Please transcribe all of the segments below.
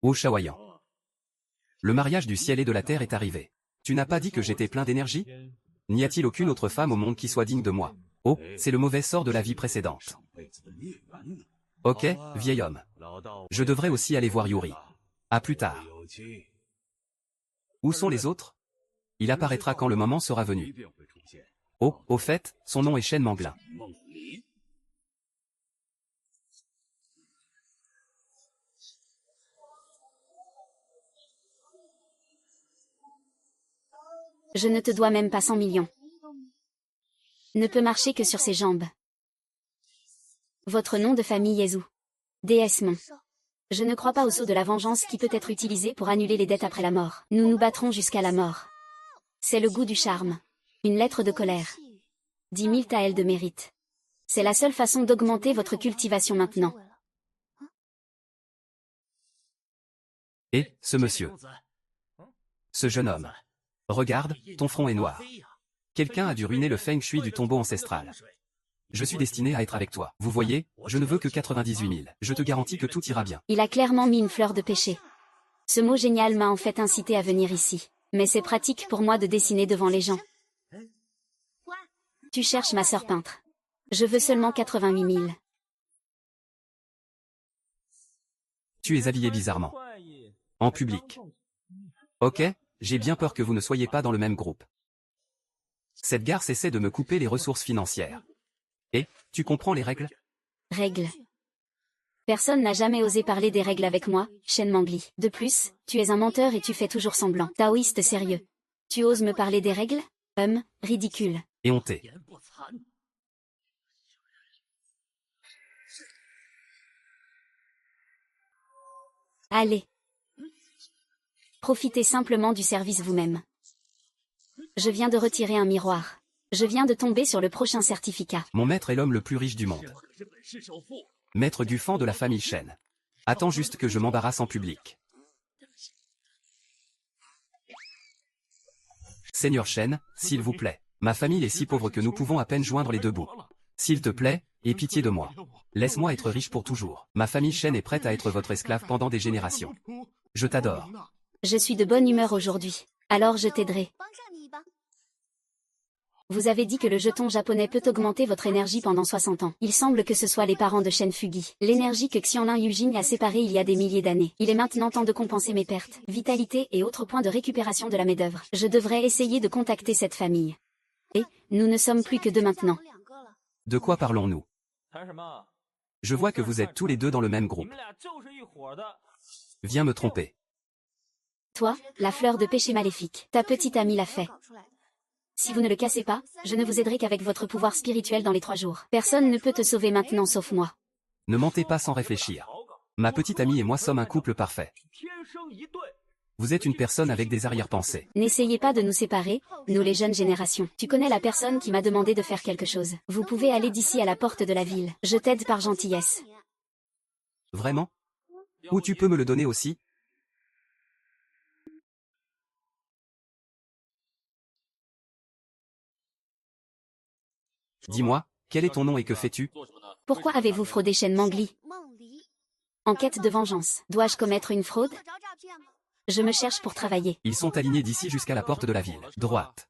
Ô Shaoyan. Le mariage du ciel et de la terre est arrivé. Tu n'as pas dit que j'étais plein d'énergie? N'y a-t-il aucune autre femme au monde qui soit digne de moi? Oh, c'est le mauvais sort de la vie précédente. Ok, vieil homme. Je devrais aussi aller voir Yuri. À plus tard. Où sont les autres? Il apparaîtra quand le moment sera venu. Oh, au fait, son nom est Shen Manglin. Je ne te dois même pas 100 millions. Ne peut marcher que sur ses jambes. Votre nom de famille est où? Déesse Mon. Je ne crois pas au sceau de la vengeance qui peut être utilisé pour annuler les dettes après la mort. Nous nous battrons jusqu'à la mort. C'est le goût du charme. Une lettre de colère. 10 000 taels de mérite. C'est la seule façon d'augmenter votre cultivation maintenant. Et, ce monsieur. Ce jeune homme. Regarde, ton front est noir. Quelqu'un a dû ruiner le feng shui du tombeau ancestral. Je suis destiné à être avec toi. Vous voyez, je ne veux que 98 000. Je te garantis que tout ira bien. Il a clairement mis une fleur de péché. Ce mot génial m'a en fait incité à venir ici. Mais c'est pratique pour moi de dessiner devant les gens. Tu cherches ma sœur peintre. Je veux seulement 88 000. Tu es habillé bizarrement. En public. Ok, j'ai bien peur que vous ne soyez pas dans le même groupe. Cette garce essaie de me couper les ressources financières. Et, tu comprends les règles? Règles. Personne n'a jamais osé parler des règles avec moi, Shen Mangli. De plus, tu es un menteur et tu fais toujours semblant. Taoïste sérieux. Tu oses me parler des règles? Ridicule. Et honté. Allez. Profitez simplement du service vous-même. Je viens de retirer un miroir. Je viens de tomber sur le prochain certificat. Mon maître est l'homme le plus riche du monde. Maître Gufan de la famille Shen. Attends juste que je m'embarrasse en public. Seigneur Shen, s'il vous plaît. Ma famille est si pauvre que nous pouvons à peine joindre les deux bouts. S'il te plaît, aie pitié de moi. Laisse-moi être riche pour toujours. Ma famille Shen est prête à être votre esclave pendant des générations. Je t'adore. Je suis de bonne humeur aujourd'hui. Alors je t'aiderai. Vous avez dit que le jeton japonais peut augmenter votre énergie pendant 60 ans. Il semble que ce soit les parents de Shen Fugi. L'énergie que Xianlin Yujing a séparée il y a des milliers d'années. Il est maintenant temps de compenser mes pertes, vitalité et autres points de récupération de la main-d'œuvre. Je devrais essayer de contacter cette famille. Et, nous ne sommes plus que deux maintenant. De quoi parlons-nous? Je vois que vous êtes tous les deux dans le même groupe. Viens me tromper. Toi, la fleur de péché maléfique. Ta petite amie l'a fait. Si vous ne le cassez pas, je ne vous aiderai qu'avec votre pouvoir spirituel dans les 3 jours. Personne ne peut te sauver maintenant sauf moi. Ne mentez pas sans réfléchir. Ma petite amie et moi sommes un couple parfait. Vous êtes une personne avec des arrière-pensées. N'essayez pas de nous séparer, nous les jeunes générations. Tu connais la personne qui m'a demandé de faire quelque chose. Vous pouvez aller d'ici à la porte de la ville. Je t'aide par gentillesse. Vraiment? Ou tu peux me le donner aussi? Dis-moi, quel est ton nom et que fais-tu? Pourquoi avez-vous fraudé Shen Mangli? En quête de vengeance. Dois-je commettre une fraude? Je me cherche pour travailler. Ils sont alignés d'ici jusqu'à la porte de la ville. Droite.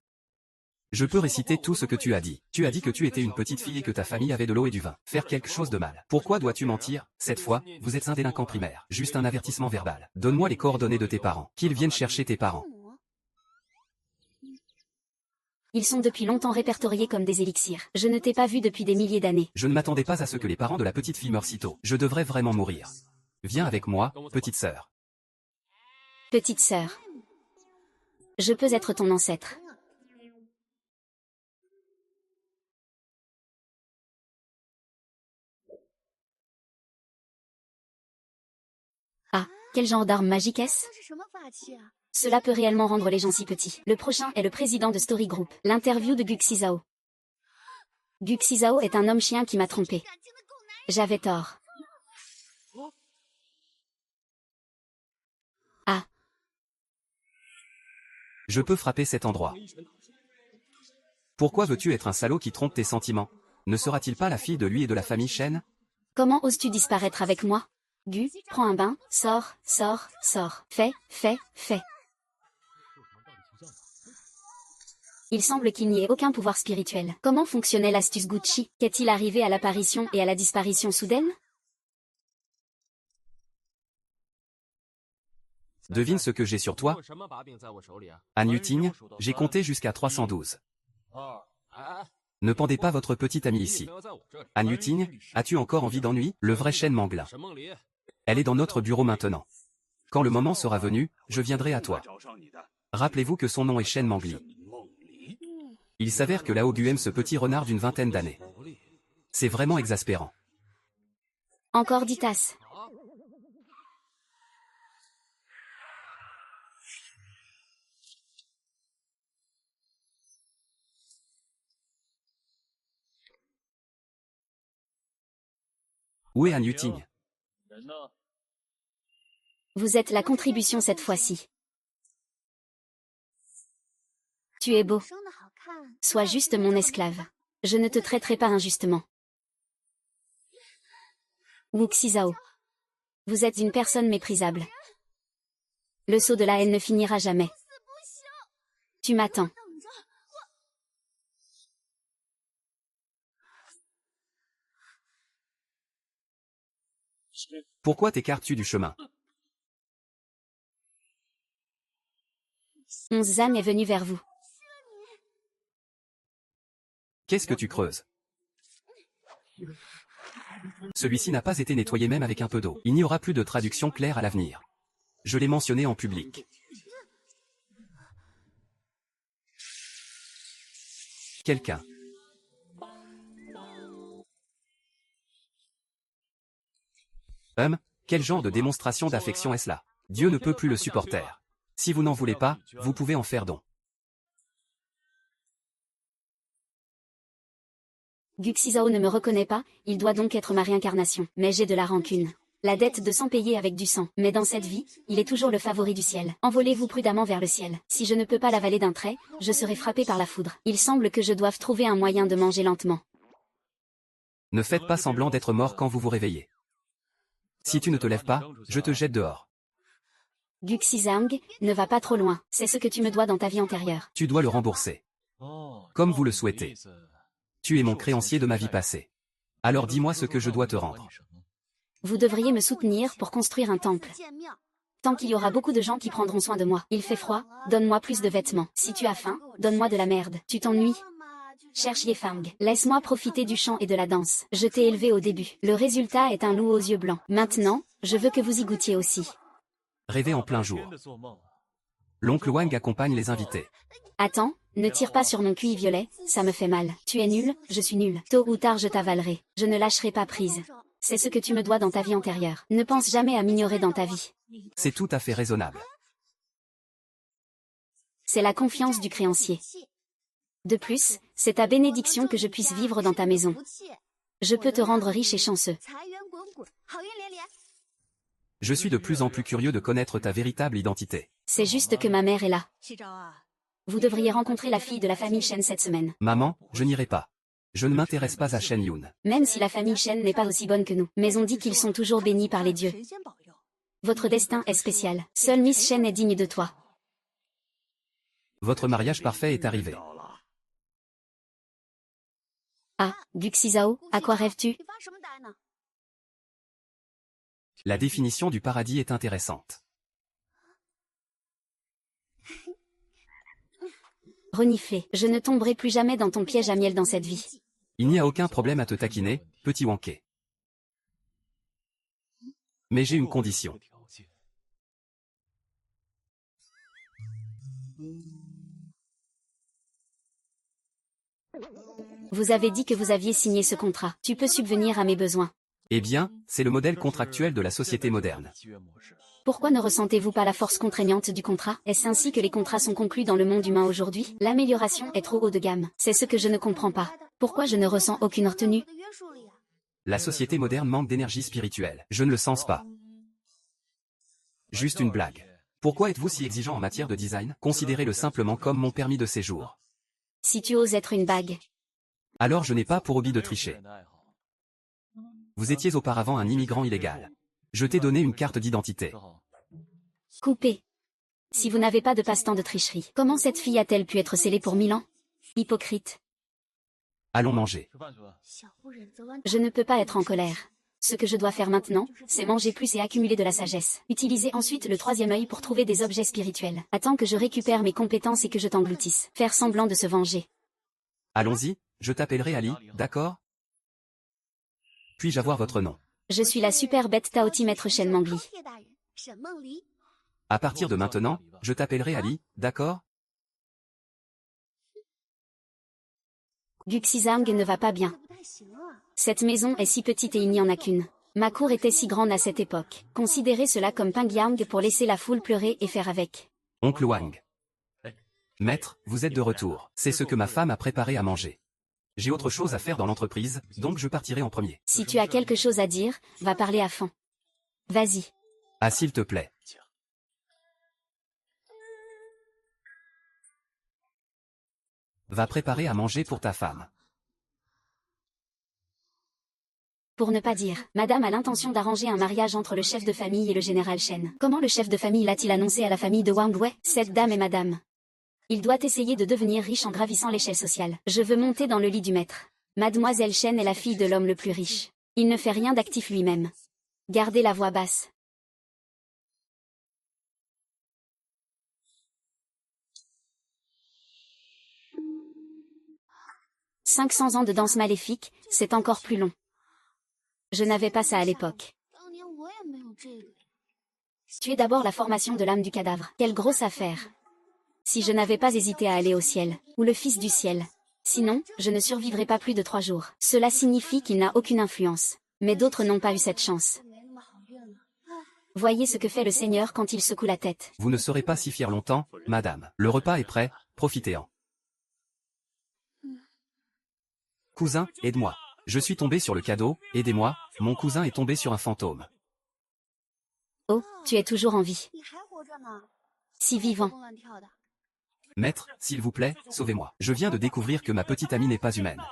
Je peux réciter tout ce que tu as dit. Tu as dit que tu étais une petite fille et que ta famille avait de l'eau et du vin. Faire quelque chose de mal. Pourquoi dois-tu mentir? Cette fois, vous êtes un délinquant primaire. Juste un avertissement verbal. Donne-moi les coordonnées de tes parents. Qu'ils viennent chercher tes parents. Ils sont depuis longtemps répertoriés comme des élixirs. Je ne t'ai pas vu depuis des milliers d'années. Je ne m'attendais pas à ce que les parents de la petite fille meurent si tôt. Je devrais vraiment mourir. Viens avec moi, petite sœur. Petite sœur. Je peux être ton ancêtre. Ah, quel genre d'arme magique est-ce? Cela peut réellement rendre les gens si petits. Le prochain est le président de Story Group. L'interview de Guxizao. Guxizao est un homme chien qui m'a trompé. J'avais tort. Ah. Je peux frapper cet endroit. Pourquoi veux-tu être un salaud qui trompe tes sentiments? Ne sera-t-il pas la fille de lui et de la famille Shen? Comment oses-tu disparaître avec moi? Gu, prends un bain, sors, sors, sors. Fais, fais, fais. Il semble qu'il n'y ait aucun pouvoir spirituel. Comment fonctionnait l'astuce Gucci? Qu'est-il arrivé à l'apparition et à la disparition soudaine? Devine ce que j'ai sur toi. Anne Yuting, j'ai compté jusqu'à 312. Ne pendez pas votre petite amie ici. Anne Yuting, as-tu encore envie d'ennui? Le vrai Shen Manglin. Elle est dans notre bureau maintenant. Quand le moment sera venu, je viendrai à toi. Rappelez-vous que son nom est Shen Mangli. Il s'avère que Lao Gu aime ce petit renard d'une vingtaine d'années. C'est vraiment exaspérant. Encore 10 tasses. Où est Anne Yuting? Vous êtes la contribution cette fois-ci. Tu es beau. Sois juste mon esclave. Je ne te traiterai pas injustement. Wu Xizao. Vous êtes une personne méprisable. Le sceau de la haine ne finira jamais. Tu m'attends. Pourquoi t'écartes-tu du chemin? Zan est venu vers vous. Qu'est-ce que tu creuses? Celui-ci n'a pas été nettoyé même avec un peu d'eau. Il n'y aura plus de traduction claire à l'avenir. Je l'ai mentionné en public. Quelqu'un. Quel genre de démonstration d'affection est-ce là? Dieu ne peut plus le supporter. Si vous n'en voulez pas, vous pouvez en faire don. Gu Xizao ne me reconnaît pas, il doit donc être ma réincarnation. Mais j'ai de la rancune. La dette de sang payée avec du sang. Mais dans cette vie, il est toujours le favori du ciel. Envolez-vous prudemment vers le ciel. Si je ne peux pas l'avaler d'un trait, je serai frappé par la foudre. Il semble que je doive trouver un moyen de manger lentement. Ne faites pas semblant d'être mort quand vous vous réveillez. Si tu ne te lèves pas, je te jette dehors. Gu Xizang, ne va pas trop loin. C'est ce que tu me dois dans ta vie antérieure. Tu dois le rembourser. Comme vous le souhaitez. Tu es mon créancier de ma vie passée. Alors dis-moi ce que je dois te rendre. Vous devriez me soutenir pour construire un temple. Tant qu'il y aura beaucoup de gens qui prendront soin de moi. Il fait froid, donne-moi plus de vêtements. Si tu as faim, donne-moi de la merde. Tu t'ennuies? Cherche Yefang. Laisse-moi profiter du chant et de la danse. Je t'ai élevé au début. Le résultat est un loup aux yeux blancs. Maintenant, je veux que vous y goûtiez aussi. Rêver en plein jour. L'oncle Wang accompagne les invités. Attends, ne tire pas sur mon QI violet, ça me fait mal. Tu es nul, je suis nul. Tôt ou tard je t'avalerai. Je ne lâcherai pas prise. C'est ce que tu me dois dans ta vie antérieure. Ne pense jamais à m'ignorer dans ta vie. C'est tout à fait raisonnable. C'est la confiance du créancier. De plus, c'est ta bénédiction que je puisse vivre dans ta maison. Je peux te rendre riche et chanceux. Je suis de plus en plus curieux de connaître ta véritable identité. C'est juste que ma mère est là. Vous devriez rencontrer la fille de la famille Shen cette semaine. Maman, je n'irai pas. Je ne m'intéresse pas à Shen Yun. Même si la famille Shen n'est pas aussi bonne que nous. Mais on dit qu'ils sont toujours bénis par les dieux. Votre destin est spécial. Seule Miss Shen est digne de toi. Votre mariage parfait est arrivé. Ah, Gu Xizao, à quoi rêves-tu? La définition du paradis est intéressante. Renifler. Je ne tomberai plus jamais dans ton piège à miel dans cette vie. Il n'y a aucun problème à te taquiner, petit Wanké. Mais j'ai une condition. Vous avez dit que vous aviez signé ce contrat. Tu peux subvenir à mes besoins. Eh bien, c'est le modèle contractuel de la société moderne. Pourquoi ne ressentez-vous pas la force contraignante du contrat? Est-ce ainsi que les contrats sont conclus dans le monde humain aujourd'hui? L'amélioration est trop haut de gamme. C'est ce que je ne comprends pas. Pourquoi je ne ressens aucune retenue? La société moderne manque d'énergie spirituelle. Je ne le sens pas. Juste une blague. Pourquoi êtes-vous si exigeant en matière de design? Considérez-le simplement comme mon permis de séjour. Si tu oses être une bague. Alors je n'ai pas pour hobby de tricher. Vous étiez auparavant un immigrant illégal. Je t'ai donné une carte d'identité. Coupé. Si vous n'avez pas de passe-temps de tricherie, comment cette fille a-t-elle pu être scellée pour 1000 ans? Hypocrite. Allons manger. Je ne peux pas être en colère. Ce que je dois faire maintenant, c'est manger plus et accumuler de la sagesse. Utiliser ensuite le troisième œil pour trouver des objets spirituels. Attends que je récupère mes compétences et que je t'engloutisse. Faire semblant de se venger. Allons-y, je t'appellerai Ali, d'accord? Puis-je avoir votre nom? Je suis la super bête Taoti Maître Shen Mangli. À partir de maintenant, je t'appellerai Ali, d'accord? Guxizang ne va pas bien. Cette maison est si petite et il n'y en a qu'une. Ma cour était si grande à cette époque. Considérez cela comme Pingyang pour laisser la foule pleurer et faire avec. Oncle Wang. Maître, vous êtes de retour. C'est ce que ma femme a préparé à manger. J'ai autre chose à faire dans l'entreprise, donc je partirai en premier. Si tu as quelque chose à dire, va parler à fond. Vas-y. Ah s'il te plaît. Va préparer à manger pour ta femme. Pour ne pas dire, Madame a l'intention d'arranger un mariage entre le chef de famille et le général Shen. Comment le chef de famille l'a-t-il annoncé à la famille de Wang Wei? Cette dame est Madame. Il doit essayer de devenir riche en gravissant l'échelle sociale. Je veux monter dans le lit du maître. Mademoiselle Shen est la fille de l'homme le plus riche. Il ne fait rien d'actif lui-même. Gardez la voix basse. « 500 ans de danse maléfique, c'est encore plus long. Je n'avais pas ça à l'époque. Tu es d'abord la formation de l'âme du cadavre. Quelle grosse affaire. Si je n'avais pas hésité à aller au ciel, ou le fils du ciel. Sinon, je ne survivrai pas plus de 3 jours. Cela signifie qu'il n'a aucune influence. Mais d'autres n'ont pas eu cette chance. Voyez ce que fait le Seigneur quand il secoue la tête. Vous ne serez pas si fière longtemps, madame. Le repas est prêt, profitez-en. Cousin, aide-moi. Je suis tombé sur le cadeau, aidez-moi, mon cousin est tombé sur un fantôme. Oh, tu es toujours en vie. Si vivant. Maître, s'il vous plaît, sauvez-moi. Je viens de découvrir que ma petite amie n'est pas humaine.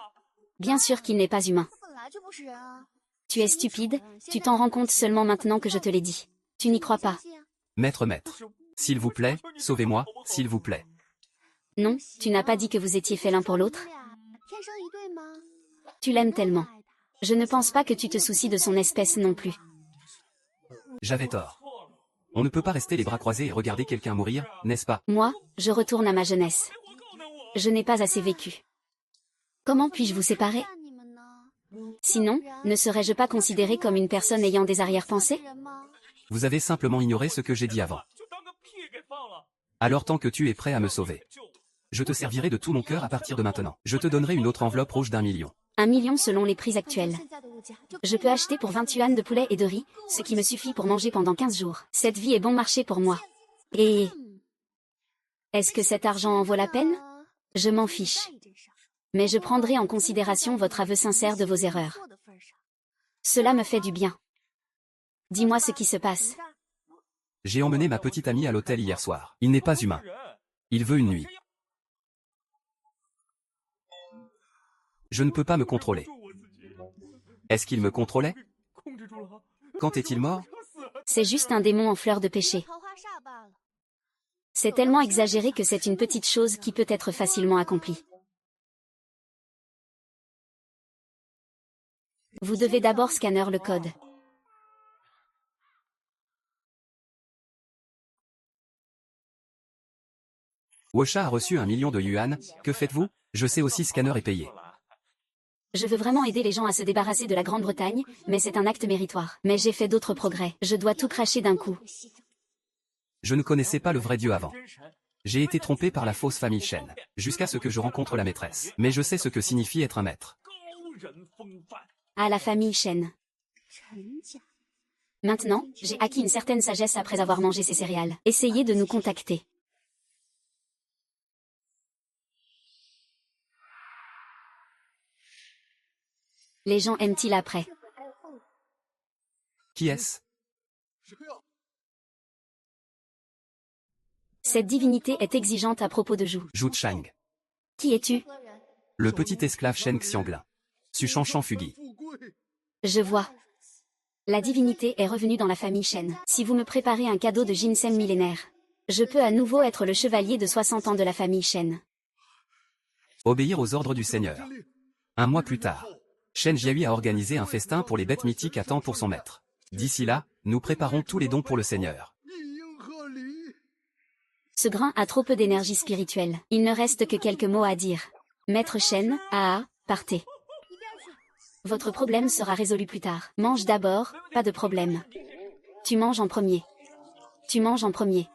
Bien sûr qu'il n'est pas humain. Tu es stupide, tu t'en rends compte seulement maintenant que je te l'ai dit. Tu n'y crois pas. Maître, s'il vous plaît, sauvez-moi, s'il vous plaît. Non, tu n'as pas dit que vous étiez faits l'un pour l'autre. Tu l'aimes tellement. Je ne pense pas que tu te soucies de son espèce non plus. J'avais tort. On ne peut pas rester les bras croisés et regarder quelqu'un mourir, n'est-ce pas? Moi, je retourne à ma jeunesse. Je n'ai pas assez vécu. Comment puis-je vous séparer? Sinon, ne serais-je pas considérée comme une personne ayant des arrière-pensées? Vous avez simplement ignoré ce que j'ai dit avant. Alors tant que tu es prêt à me sauver, je te servirai de tout mon cœur à partir de maintenant. Je te donnerai une autre enveloppe rouge d'1 million. 1 million selon les prix actuels. Je peux acheter pour 20 yuan de poulet et de riz, ce qui me suffit pour manger pendant 15 jours. Cette vie est bon marché pour moi. Et... est-ce que cet argent en vaut la peine? Je m'en fiche. Mais je prendrai en considération votre aveu sincère de vos erreurs. Cela me fait du bien. Dis-moi ce qui se passe. J'ai emmené ma petite amie à l'hôtel hier soir. Il n'est pas humain. Il veut une nuit. Je ne peux pas me contrôler. Est-ce qu'il me contrôlait? Quand est-il mort? C'est juste un démon en fleur de péché. C'est tellement exagéré que c'est une petite chose qui peut être facilement accomplie. Vous devez d'abord scanner le code. Wosha a reçu 1 million de yuan, que faites-vous? Je sais aussi scanner et payer. Je veux vraiment aider les gens à se débarrasser de la Grande-Bretagne, mais c'est un acte méritoire. Mais j'ai fait d'autres progrès. Je dois tout cracher d'un coup. Je ne connaissais pas le vrai Dieu avant. J'ai été trompé par la fausse famille Shen, jusqu'à ce que je rencontre la maîtresse. Mais je sais ce que signifie être un maître. À la famille Shen. Maintenant, j'ai acquis une certaine sagesse après avoir mangé ces céréales. Essayez de nous contacter. Les gens aiment-ils après? Qui est-ce? Cette divinité est exigeante à propos de Zhu. Zhu Chang. Qui es-tu? Le petit esclave Shen Xianglin. Su Shanshan Fugui. Je vois. La divinité est revenue dans la famille Shen. Si vous me préparez un cadeau de ginseng millénaire, je peux à nouveau être le chevalier de 60 ans de la famille Shen. Obéir aux ordres du Seigneur. Un mois plus tard, Shen Jiahui a organisé un festin pour les bêtes mythiques à temps pour son maître. D'ici là, nous préparons tous les dons pour le Seigneur. Ce grain a trop peu d'énergie spirituelle. Il ne reste que quelques mots à dire. Maître Shen, partez. Votre problème sera résolu plus tard. Mange d'abord, pas de problème. Tu manges en premier. Tu manges en premier.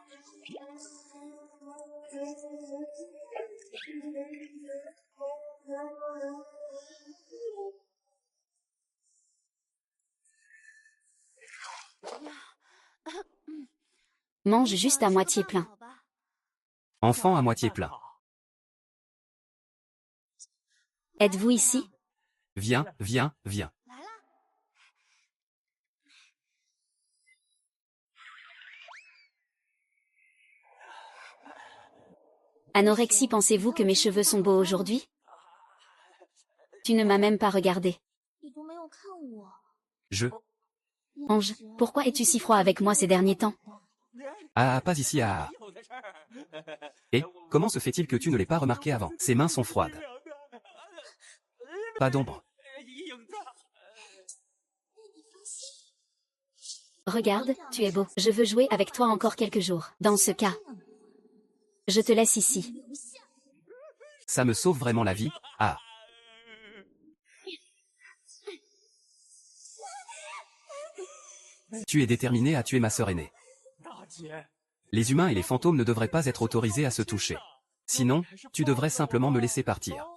Mange juste à moitié plein. Enfant à moitié plein. Êtes-vous ici? Viens, viens, viens. Anorexie, pensez-vous que mes cheveux sont beaux aujourd'hui? Tu ne m'as même pas regardé. Ange, pourquoi es-tu si froid avec moi ces derniers temps? Pas ici Et, comment se fait-il que tu ne l'aies pas remarqué avant? Ses mains sont froides. Pas d'ombre. Regarde, tu es beau. Je veux jouer avec toi encore quelques jours. Dans ce cas, je te laisse ici. Ça me sauve vraiment la vie. Tu es déterminé à tuer ma sœur aînée. Les humains et les fantômes ne devraient pas être autorisés à se toucher. Sinon, tu devrais simplement me laisser partir.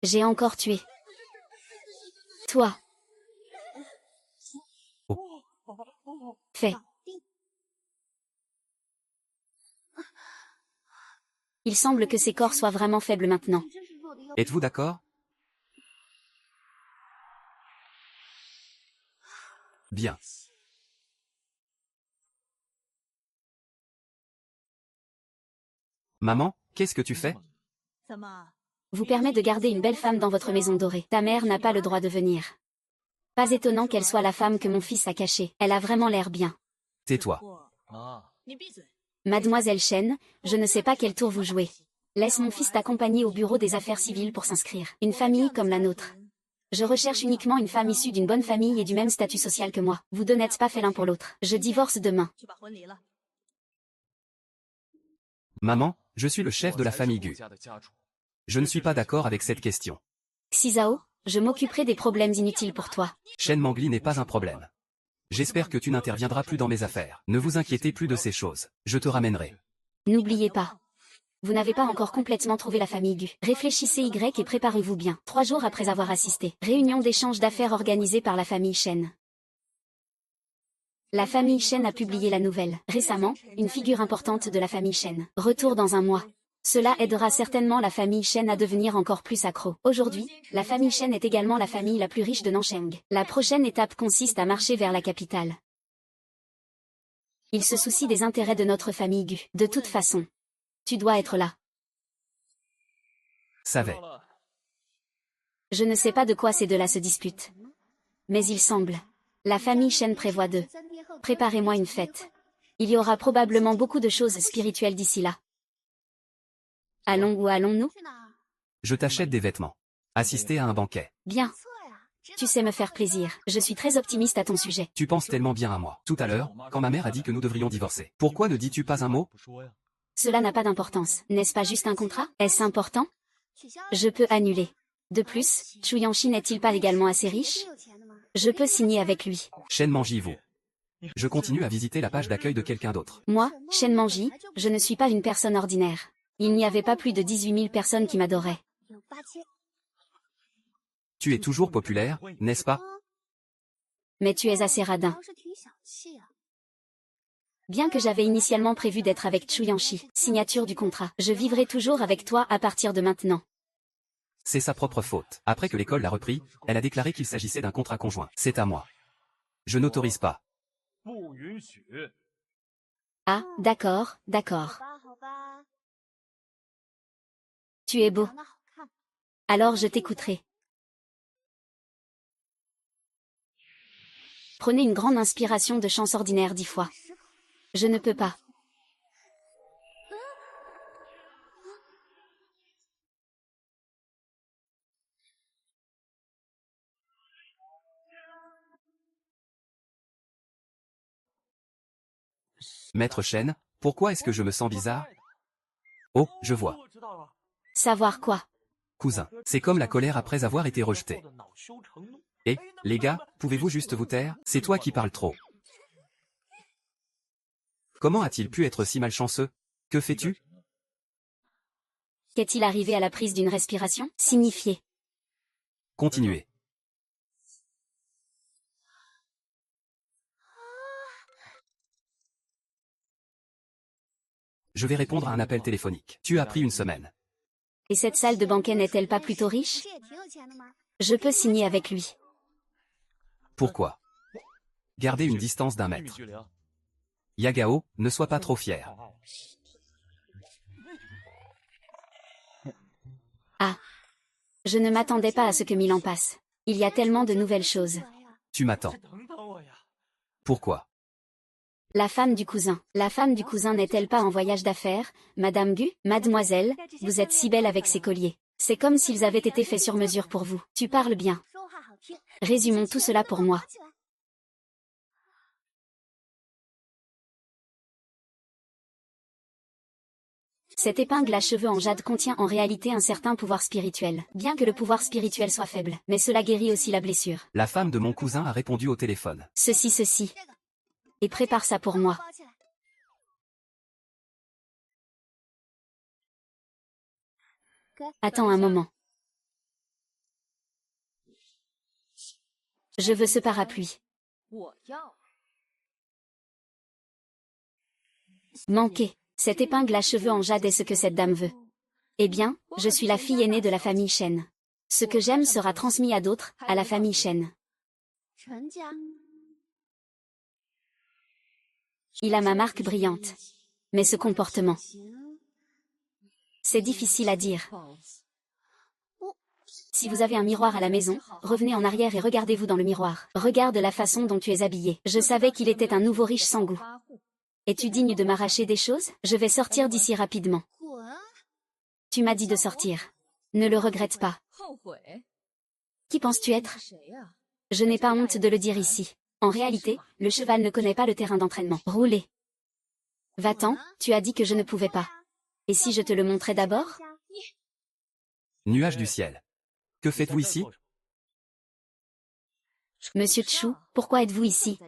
J'ai encore tué. Toi. Fait. Il semble que ces corps soient vraiment faibles maintenant. Êtes-vous d'accord? Bien. Maman, qu'est-ce que tu fais? Vous permet de garder une belle femme dans votre maison dorée. Ta mère n'a pas le droit de venir. Pas étonnant qu'elle soit la femme que mon fils a cachée. Elle a vraiment l'air bien. Tais-toi. Mademoiselle Shen, je ne sais pas quel tour vous jouez. Laisse mon fils t'accompagner au bureau des affaires civiles pour s'inscrire. Une famille comme la nôtre. Je recherche uniquement une femme issue d'une bonne famille et du même statut social que moi. Vous deux n'êtes pas faits l'un pour l'autre. Je divorce demain. Maman, je suis le chef de la famille Gu. Je ne suis pas d'accord avec cette question. Xizao, je m'occuperai des problèmes inutiles pour toi. Shen Mangli n'est pas un problème. J'espère que tu n'interviendras plus dans mes affaires. Ne vous inquiétez plus de ces choses. Je te ramènerai. N'oubliez pas. Vous n'avez pas encore complètement trouvé la famille Gu. Réfléchissez Y et préparez-vous bien. 3 jours après avoir assisté. Réunion d'échange d'affaires organisée par la famille Shen. La famille Shen a publié la nouvelle. Récemment, une figure importante de la famille Shen. Retour dans un mois. Cela aidera certainement la famille Shen à devenir encore plus accro. Aujourd'hui, la famille Shen est également la famille la plus riche de Nancheng. La prochaine étape consiste à marcher vers la capitale. Il se soucie des intérêts de notre famille Gu. De toute façon, tu dois être là. Savais. Je ne sais pas de quoi ces deux-là se disputent. Mais il semble. La famille Shen prévoit de. Préparez-moi une fête. Il y aura probablement beaucoup de choses spirituelles d'ici là. Allons où allons-nous? Je t'achète des vêtements. Assister à un banquet. Bien. Tu sais me faire plaisir. Je suis très optimiste à ton sujet. Tu penses tellement bien à moi. Tout à l'heure, quand ma mère a dit que nous devrions divorcer. Pourquoi ne dis-tu pas un mot? Cela n'a pas d'importance. N'est-ce pas juste un contrat? Est-ce important? Je peux annuler. De plus, Chu Yanxi n'est-il pas également assez riche? Je peux signer avec lui. Shen Manji, vous. Je continue à visiter la page d'accueil de quelqu'un d'autre. Moi, Shen Manji, je ne suis pas une personne ordinaire. Il n'y avait pas plus de 18 000 personnes qui m'adoraient. Tu es toujours populaire, n'est-ce pas? Mais tu es assez radin. Bien que j'avais initialement prévu d'être avec Chu Yanxi, signature du contrat, je vivrai toujours avec toi à partir de maintenant. C'est sa propre faute. Après que l'école l'a repris, elle a déclaré qu'il s'agissait d'un contrat conjoint. C'est à moi. Je n'autorise pas. Ah, d'accord, d'accord. Tu es beau. Alors je t'écouterai. Prenez une grande inspiration de chance ordinaire 10 fois. Je ne peux pas. Maître Shen, pourquoi est-ce que je me sens bizarre? Oh, je vois. Savoir quoi? Cousin, c'est comme la colère après avoir été rejeté. Et, les gars, pouvez-vous juste vous taire? C'est toi qui parles trop. Comment a-t-il pu être si malchanceux? Que fais-tu? Qu'est-il arrivé à la prise d'une respiration? Signifié. Continuez. Je vais répondre à un appel téléphonique. Tu as pris une semaine. Et cette salle de banquet n'est-elle pas plutôt riche? Je peux signer avec lui. Pourquoi? Gardez une distance d'1 mètre. Yagao, ne sois pas trop fier. Ah. Je ne m'attendais pas à ce que Milan passe. Il y a tellement de nouvelles choses. Tu m'attends. Pourquoi? La femme du cousin. La femme du cousin n'est-elle pas en voyage d'affaires? Madame Gu, mademoiselle, vous êtes si belle avec ces colliers. C'est comme s'ils avaient été faits sur mesure pour vous. Tu parles bien. Résumons tout cela pour moi. Cette épingle à cheveux en jade contient en réalité un certain pouvoir spirituel. Bien que le pouvoir spirituel soit faible, mais cela guérit aussi la blessure. La femme de mon cousin a répondu au téléphone. Ceci. Et prépare ça pour moi. Attends un moment. Je veux ce parapluie. Manqué. Cette épingle à cheveux en jade est ce que cette dame veut. Eh bien, je suis la fille aînée de la famille Shen. Ce que j'aime sera transmis à d'autres, à la famille Shen. Il a ma marque brillante. Mais ce comportement... C'est difficile à dire. Si vous avez un miroir à la maison, revenez en arrière et regardez-vous dans le miroir. Regarde la façon dont tu es habillé. Je savais qu'il était un nouveau riche sans goût. Es-tu digne de m'arracher des choses? Je vais sortir d'ici rapidement. Tu m'as dit de sortir. Ne le regrette pas. Qui penses-tu être? Je n'ai pas honte de le dire ici. En réalité, le cheval ne connaît pas le terrain d'entraînement. Roulez. Va-t'en, tu as dit que je ne pouvais pas. Et si je te le montrais d'abord? Nuage du ciel. Que faites-vous ici? Monsieur Tchou, pourquoi êtes-vous ici?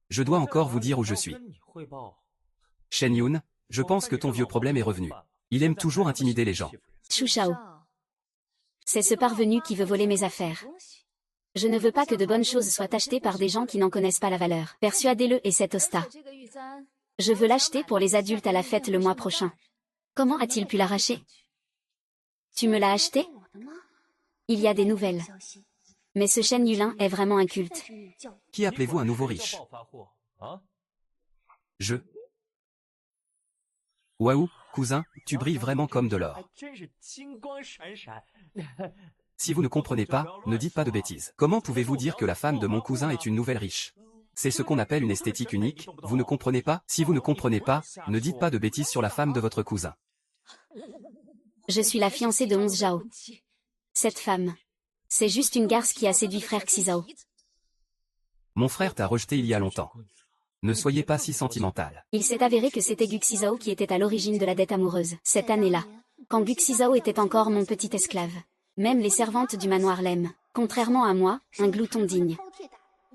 Je dois encore vous dire où je suis. Shen Yun, je pense que ton vieux problème est revenu. Il aime toujours intimider les gens. Chou Shao. C'est ce parvenu qui veut voler mes affaires. Je ne veux pas que de bonnes choses soient achetées par des gens qui n'en connaissent pas la valeur. Persuadez-le et cet osta. Je veux l'acheter pour les adultes à la fête le mois prochain. Comment a-t-il pu l'arracher? Tu me l'as acheté? Il y a des nouvelles. Mais ce Shen Yulin est vraiment un culte. Qui appelez-vous un nouveau riche? Je. Waouh, cousin, tu brilles vraiment comme de l'or. Si vous ne comprenez pas, ne dites pas de bêtises. Comment pouvez-vous dire que la femme de mon cousin est une nouvelle riche? C'est ce qu'on appelle une esthétique unique, vous ne comprenez pas? Si vous ne comprenez pas, ne dites pas de bêtises sur la femme de votre cousin. Je suis la fiancée de 11 Zhao. Cette femme. C'est juste une garce qui a séduit frère Xizao. Mon frère t'a rejeté il y a longtemps. Ne soyez pas si sentimental. Il s'est avéré que c'était Gu Xizao qui était à l'origine de la dette amoureuse, cette année-là. Quand Gu Xizao était encore mon petit esclave. Même les servantes du manoir l'aiment. Contrairement à moi, un glouton digne.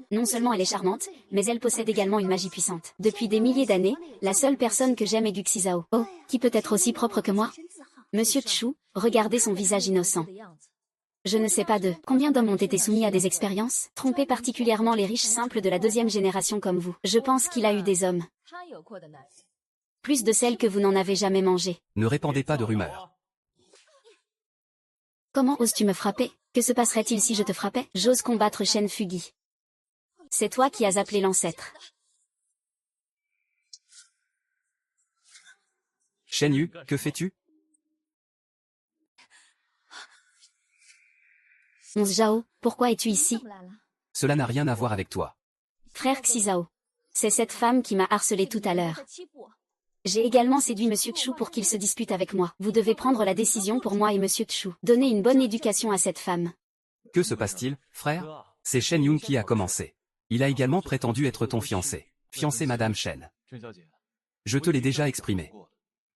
Non seulement elle est charmante, mais elle possède également une magie puissante. Depuis des milliers d'années, la seule personne que j'aime est Gu Xizao. Oh, qui peut être aussi propre que moi? Monsieur Tchou, regardez son visage innocent. Je ne sais pas combien d'hommes ont été soumis à des expériences, trompés particulièrement les riches simples de la 2e génération comme vous. Je pense qu'il a eu des hommes. Plus de celles que vous n'en avez jamais mangé. Ne répandez pas de rumeurs. Comment oses-tu me frapper? Que se passerait-il si je te frappais? J'ose combattre Shen Fugi. C'est toi qui as appelé l'ancêtre. Shen Yu, que fais-tu? 11 Zhao, pourquoi es-tu ici? Cela n'a rien à voir avec toi. Frère Xizao. C'est cette femme qui m'a harcelé tout à l'heure. J'ai également séduit Monsieur Tchou pour qu'il se dispute avec moi. Vous devez prendre la décision pour moi et Monsieur Tchou. Donnez une bonne éducation à cette femme. Que se passe-t-il, frère? C'est Shen Yun qui a commencé. Il a également prétendu être ton fiancé. Fiancé Madame Shen. Je te l'ai déjà exprimé.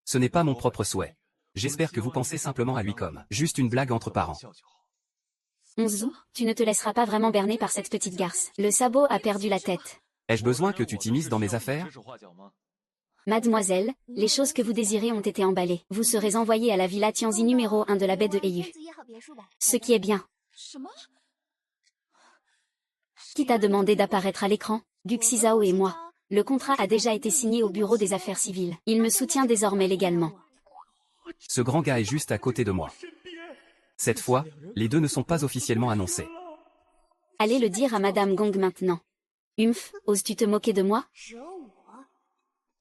Ce n'est pas mon propre souhait. J'espère que vous pensez simplement à lui comme juste une blague entre parents. Onzou, tu ne te laisseras pas vraiment berner par cette petite garce. Le sabot a perdu la tête. Ai-je besoin que tu t'immisces dans mes affaires? Mademoiselle, les choses que vous désirez ont été emballées. Vous serez envoyée à la villa Tianzi numéro 1 de la baie de Heiyu. Ce qui est bien. Qui t'a demandé d'apparaître à l'écran? Gu Xizao et moi. Le contrat a déjà été signé au bureau des affaires civiles. Il me soutient désormais légalement. Ce grand gars est juste à côté de moi. Cette fois, les deux ne sont pas officiellement annoncés. Allez le dire à Madame Gong maintenant. Humph, oses-tu te moquer de moi?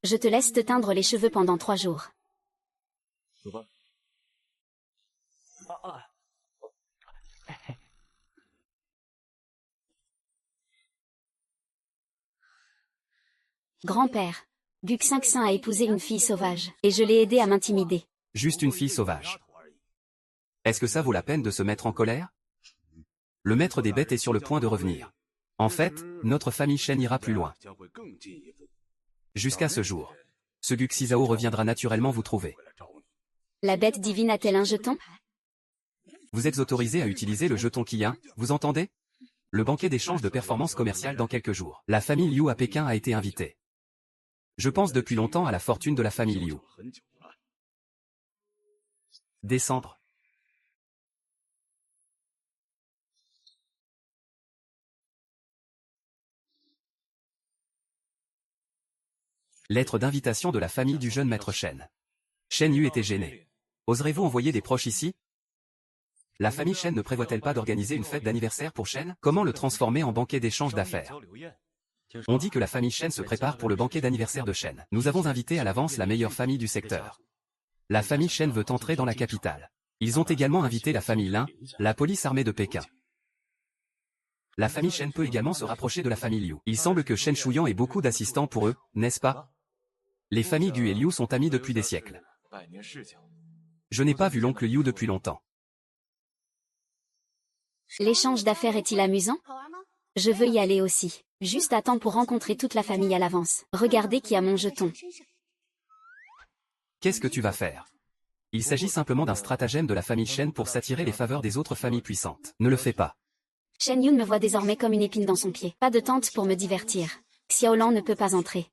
Je te laisse te teindre les cheveux pendant 3 jours. Grand-père, Gu Xingxin a épousé une fille sauvage, et je l'ai aidé à m'intimider. Juste une fille sauvage. Est-ce que ça vaut la peine de se mettre en colère? Le maître des bêtes est sur le point de revenir. En fait, notre famille Shen ira plus loin. Jusqu'à ce jour. Ce Gu Xizao reviendra naturellement vous trouver. La bête divine a-t-elle un jeton? Vous êtes autorisé à utiliser le jeton Qian, vous entendez? Le banquet d'échange de performances commerciales dans quelques jours. La famille Liu à Pékin a été invitée. Je pense depuis longtemps à la fortune de la famille Liu. Décembre. Lettre d'invitation de la famille du jeune maître Shen. Shen Yu était gêné. Oserez-vous envoyer des proches ici? La famille Shen ne prévoit-elle pas d'organiser une fête d'anniversaire pour Shen? Comment le transformer en banquet d'échange d'affaires? On dit que la famille Shen se prépare pour le banquet d'anniversaire de Shen. Nous avons invité à l'avance la meilleure famille du secteur. La famille Shen veut entrer dans la capitale. Ils ont également invité la famille Lin, la police armée de Pékin. La famille Shen peut également se rapprocher de la famille Liu. Il semble que Shen Shuyan ait beaucoup d'assistants pour eux, n'est-ce pas? Les familles Gu et Liu sont amies depuis des siècles. Je n'ai pas vu l'oncle Liu depuis longtemps. L'échange d'affaires est-il amusant? Je veux y aller aussi. Juste à temps pour rencontrer toute la famille à l'avance. Regardez qui a mon jeton. Qu'est-ce que tu vas faire? Il s'agit simplement d'un stratagème de la famille Shen pour s'attirer les faveurs des autres familles puissantes. Ne le fais pas. Shen Yun me voit désormais comme une épine dans son pied. Pas de tente pour me divertir. Xiaolan ne peut pas entrer.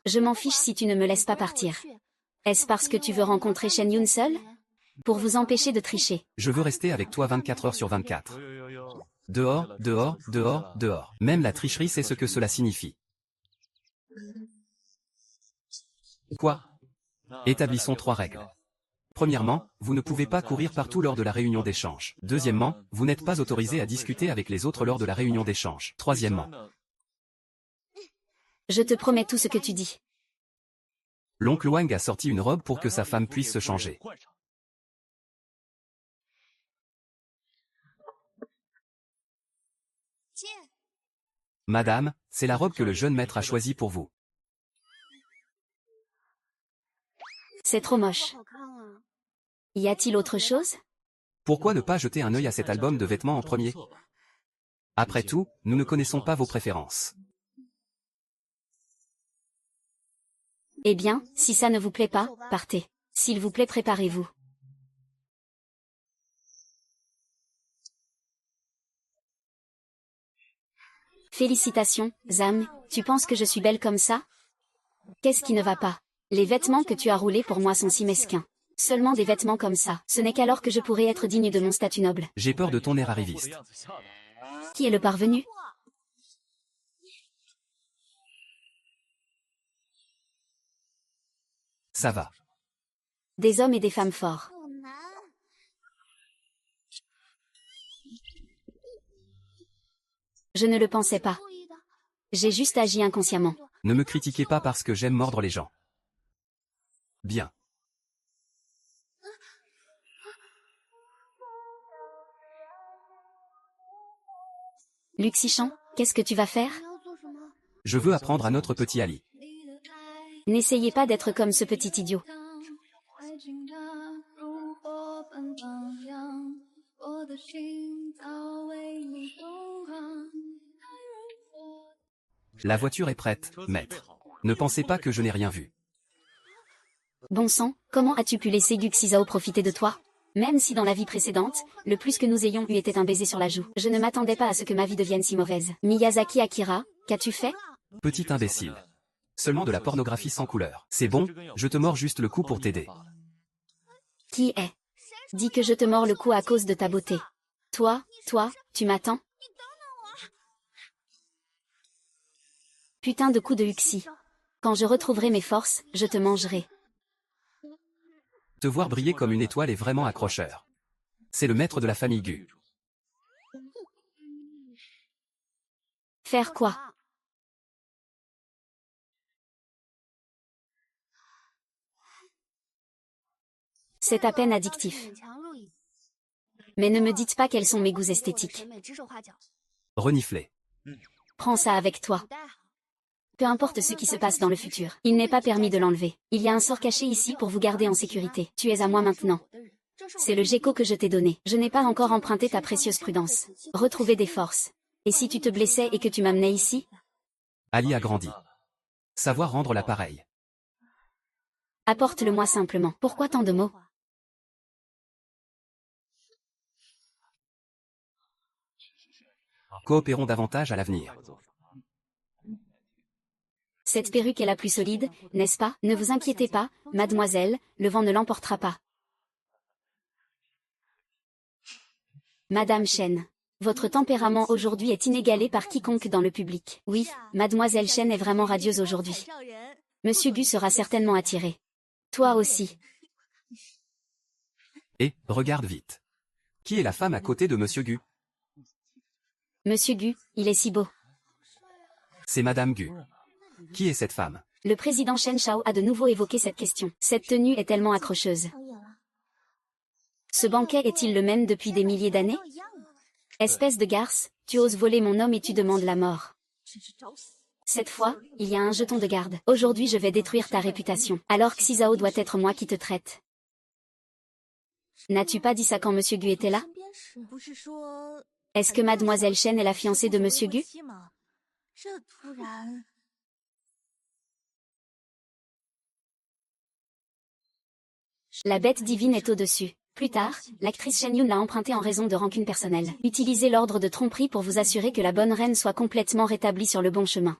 Je m'en fiche si tu ne me laisses pas partir. Est-ce parce que tu veux rencontrer Shen Yun seul? Pour vous empêcher de tricher. Je veux rester avec toi 24 heures sur 24. Dehors, dehors, dehors, dehors. Même la tricherie sait ce que cela signifie. Quoi? Établissons 3 règles. Premièrement, vous ne pouvez pas courir partout lors de la réunion d'échange. Deuxièmement, vous n'êtes pas autorisé à discuter avec les autres lors de la réunion d'échange. Troisièmement, Je te promets tout ce que tu dis. l'oncle Wang a sorti une robe pour que sa femme puisse se changer. Madame, c'est la robe que le jeune maître a choisie pour vous. C'est trop moche. Y a-t-il autre chose? Pourquoi ne pas jeter un œil à cet album de vêtements en premier? Après tout, nous ne connaissons pas vos préférences. Eh bien, si ça ne vous plaît pas, partez. S'il vous plaît, préparez-vous. Félicitations, Zam, tu penses que je suis belle comme ça? Qu'est-ce qui ne va pas? Les vêtements que tu as roulés pour moi sont si mesquins. Seulement des vêtements comme ça. Ce n'est qu'alors que je pourrai être digne de mon statut noble. J'ai peur de ton air arriviste. Qui est le parvenu? Ça va. Des hommes et des femmes forts. Je ne le pensais pas. J'ai juste agi inconsciemment. Ne me critiquez pas parce que j'aime mordre les gens. Bien. Luxichan, qu'est-ce que tu vas faire? Je veux apprendre à notre petit Ali. N'essayez pas d'être comme ce petit idiot. La voiture est prête, maître. Ne pensez pas que je n'ai rien vu. Bon sang, comment as-tu pu laisser Gu Xizhao profiter de toi? Même si dans la vie précédente, le plus que nous ayons eu était un baiser sur la joue. Je ne m'attendais pas à ce que ma vie devienne si mauvaise. Miyazaki Akira, qu'as-tu fait? Petit imbécile. Seulement de la pornographie sans couleur. C'est bon, je te mords juste le cou pour t'aider. Qui est? Dis que je te mords le cou à cause de ta beauté. Toi, tu m'attends? Putain de coup de Uxie. Quand je retrouverai mes forces, je te mangerai. Te voir briller comme une étoile est vraiment accrocheur. C'est le maître de la famille Gu. Faire quoi? C'est à peine addictif. Mais ne me dites pas quels sont mes goûts esthétiques. Renifler. Prends ça avec toi. Peu importe ce qui se passe dans le futur, il n'est pas permis de l'enlever. Il y a un sort caché ici pour vous garder en sécurité. Tu es à moi maintenant. C'est le gecko que je t'ai donné. Je n'ai pas encore emprunté ta précieuse prudence. Retrouver des forces. Et si tu te blessais et que tu m'amenais ici? Ali a grandi. Savoir rendre l'appareil. Apporte-le-moi simplement. Pourquoi tant de mots? Coopérons davantage à l'avenir. Cette perruque est la plus solide, n'est-ce pas? Ne vous inquiétez pas, mademoiselle, le vent ne l'emportera pas. Madame Chen. Votre tempérament aujourd'hui est inégalé par quiconque dans le public. Oui, mademoiselle Chen est vraiment radieuse aujourd'hui. Monsieur Gu sera certainement attiré. Toi aussi. Et, regarde vite. Qui est la femme à côté de Monsieur Gu? Monsieur Gu, il est si beau. C'est Madame Gu. Qui est cette femme? Le président Chen Shao a de nouveau évoqué cette question. Cette tenue est tellement accrocheuse. Ce banquet est-il le même depuis des milliers d'années? Espèce de garce, tu oses voler mon homme et tu demandes la mort. Cette fois, il y a un jeton de garde. Aujourd'hui je vais détruire ta réputation. Alors Xizhao doit être moi qui te traite. N'as-tu pas dit ça quand Monsieur Gu était là? Est-ce que mademoiselle Chen est la fiancée de Monsieur Gu? La bête divine est au-dessus. Plus tard, l'actrice Shen Yun l'a emprunté en raison de rancune personnelle. Utilisez l'ordre de tromperie pour vous assurer que la bonne reine soit complètement rétablie sur le bon chemin.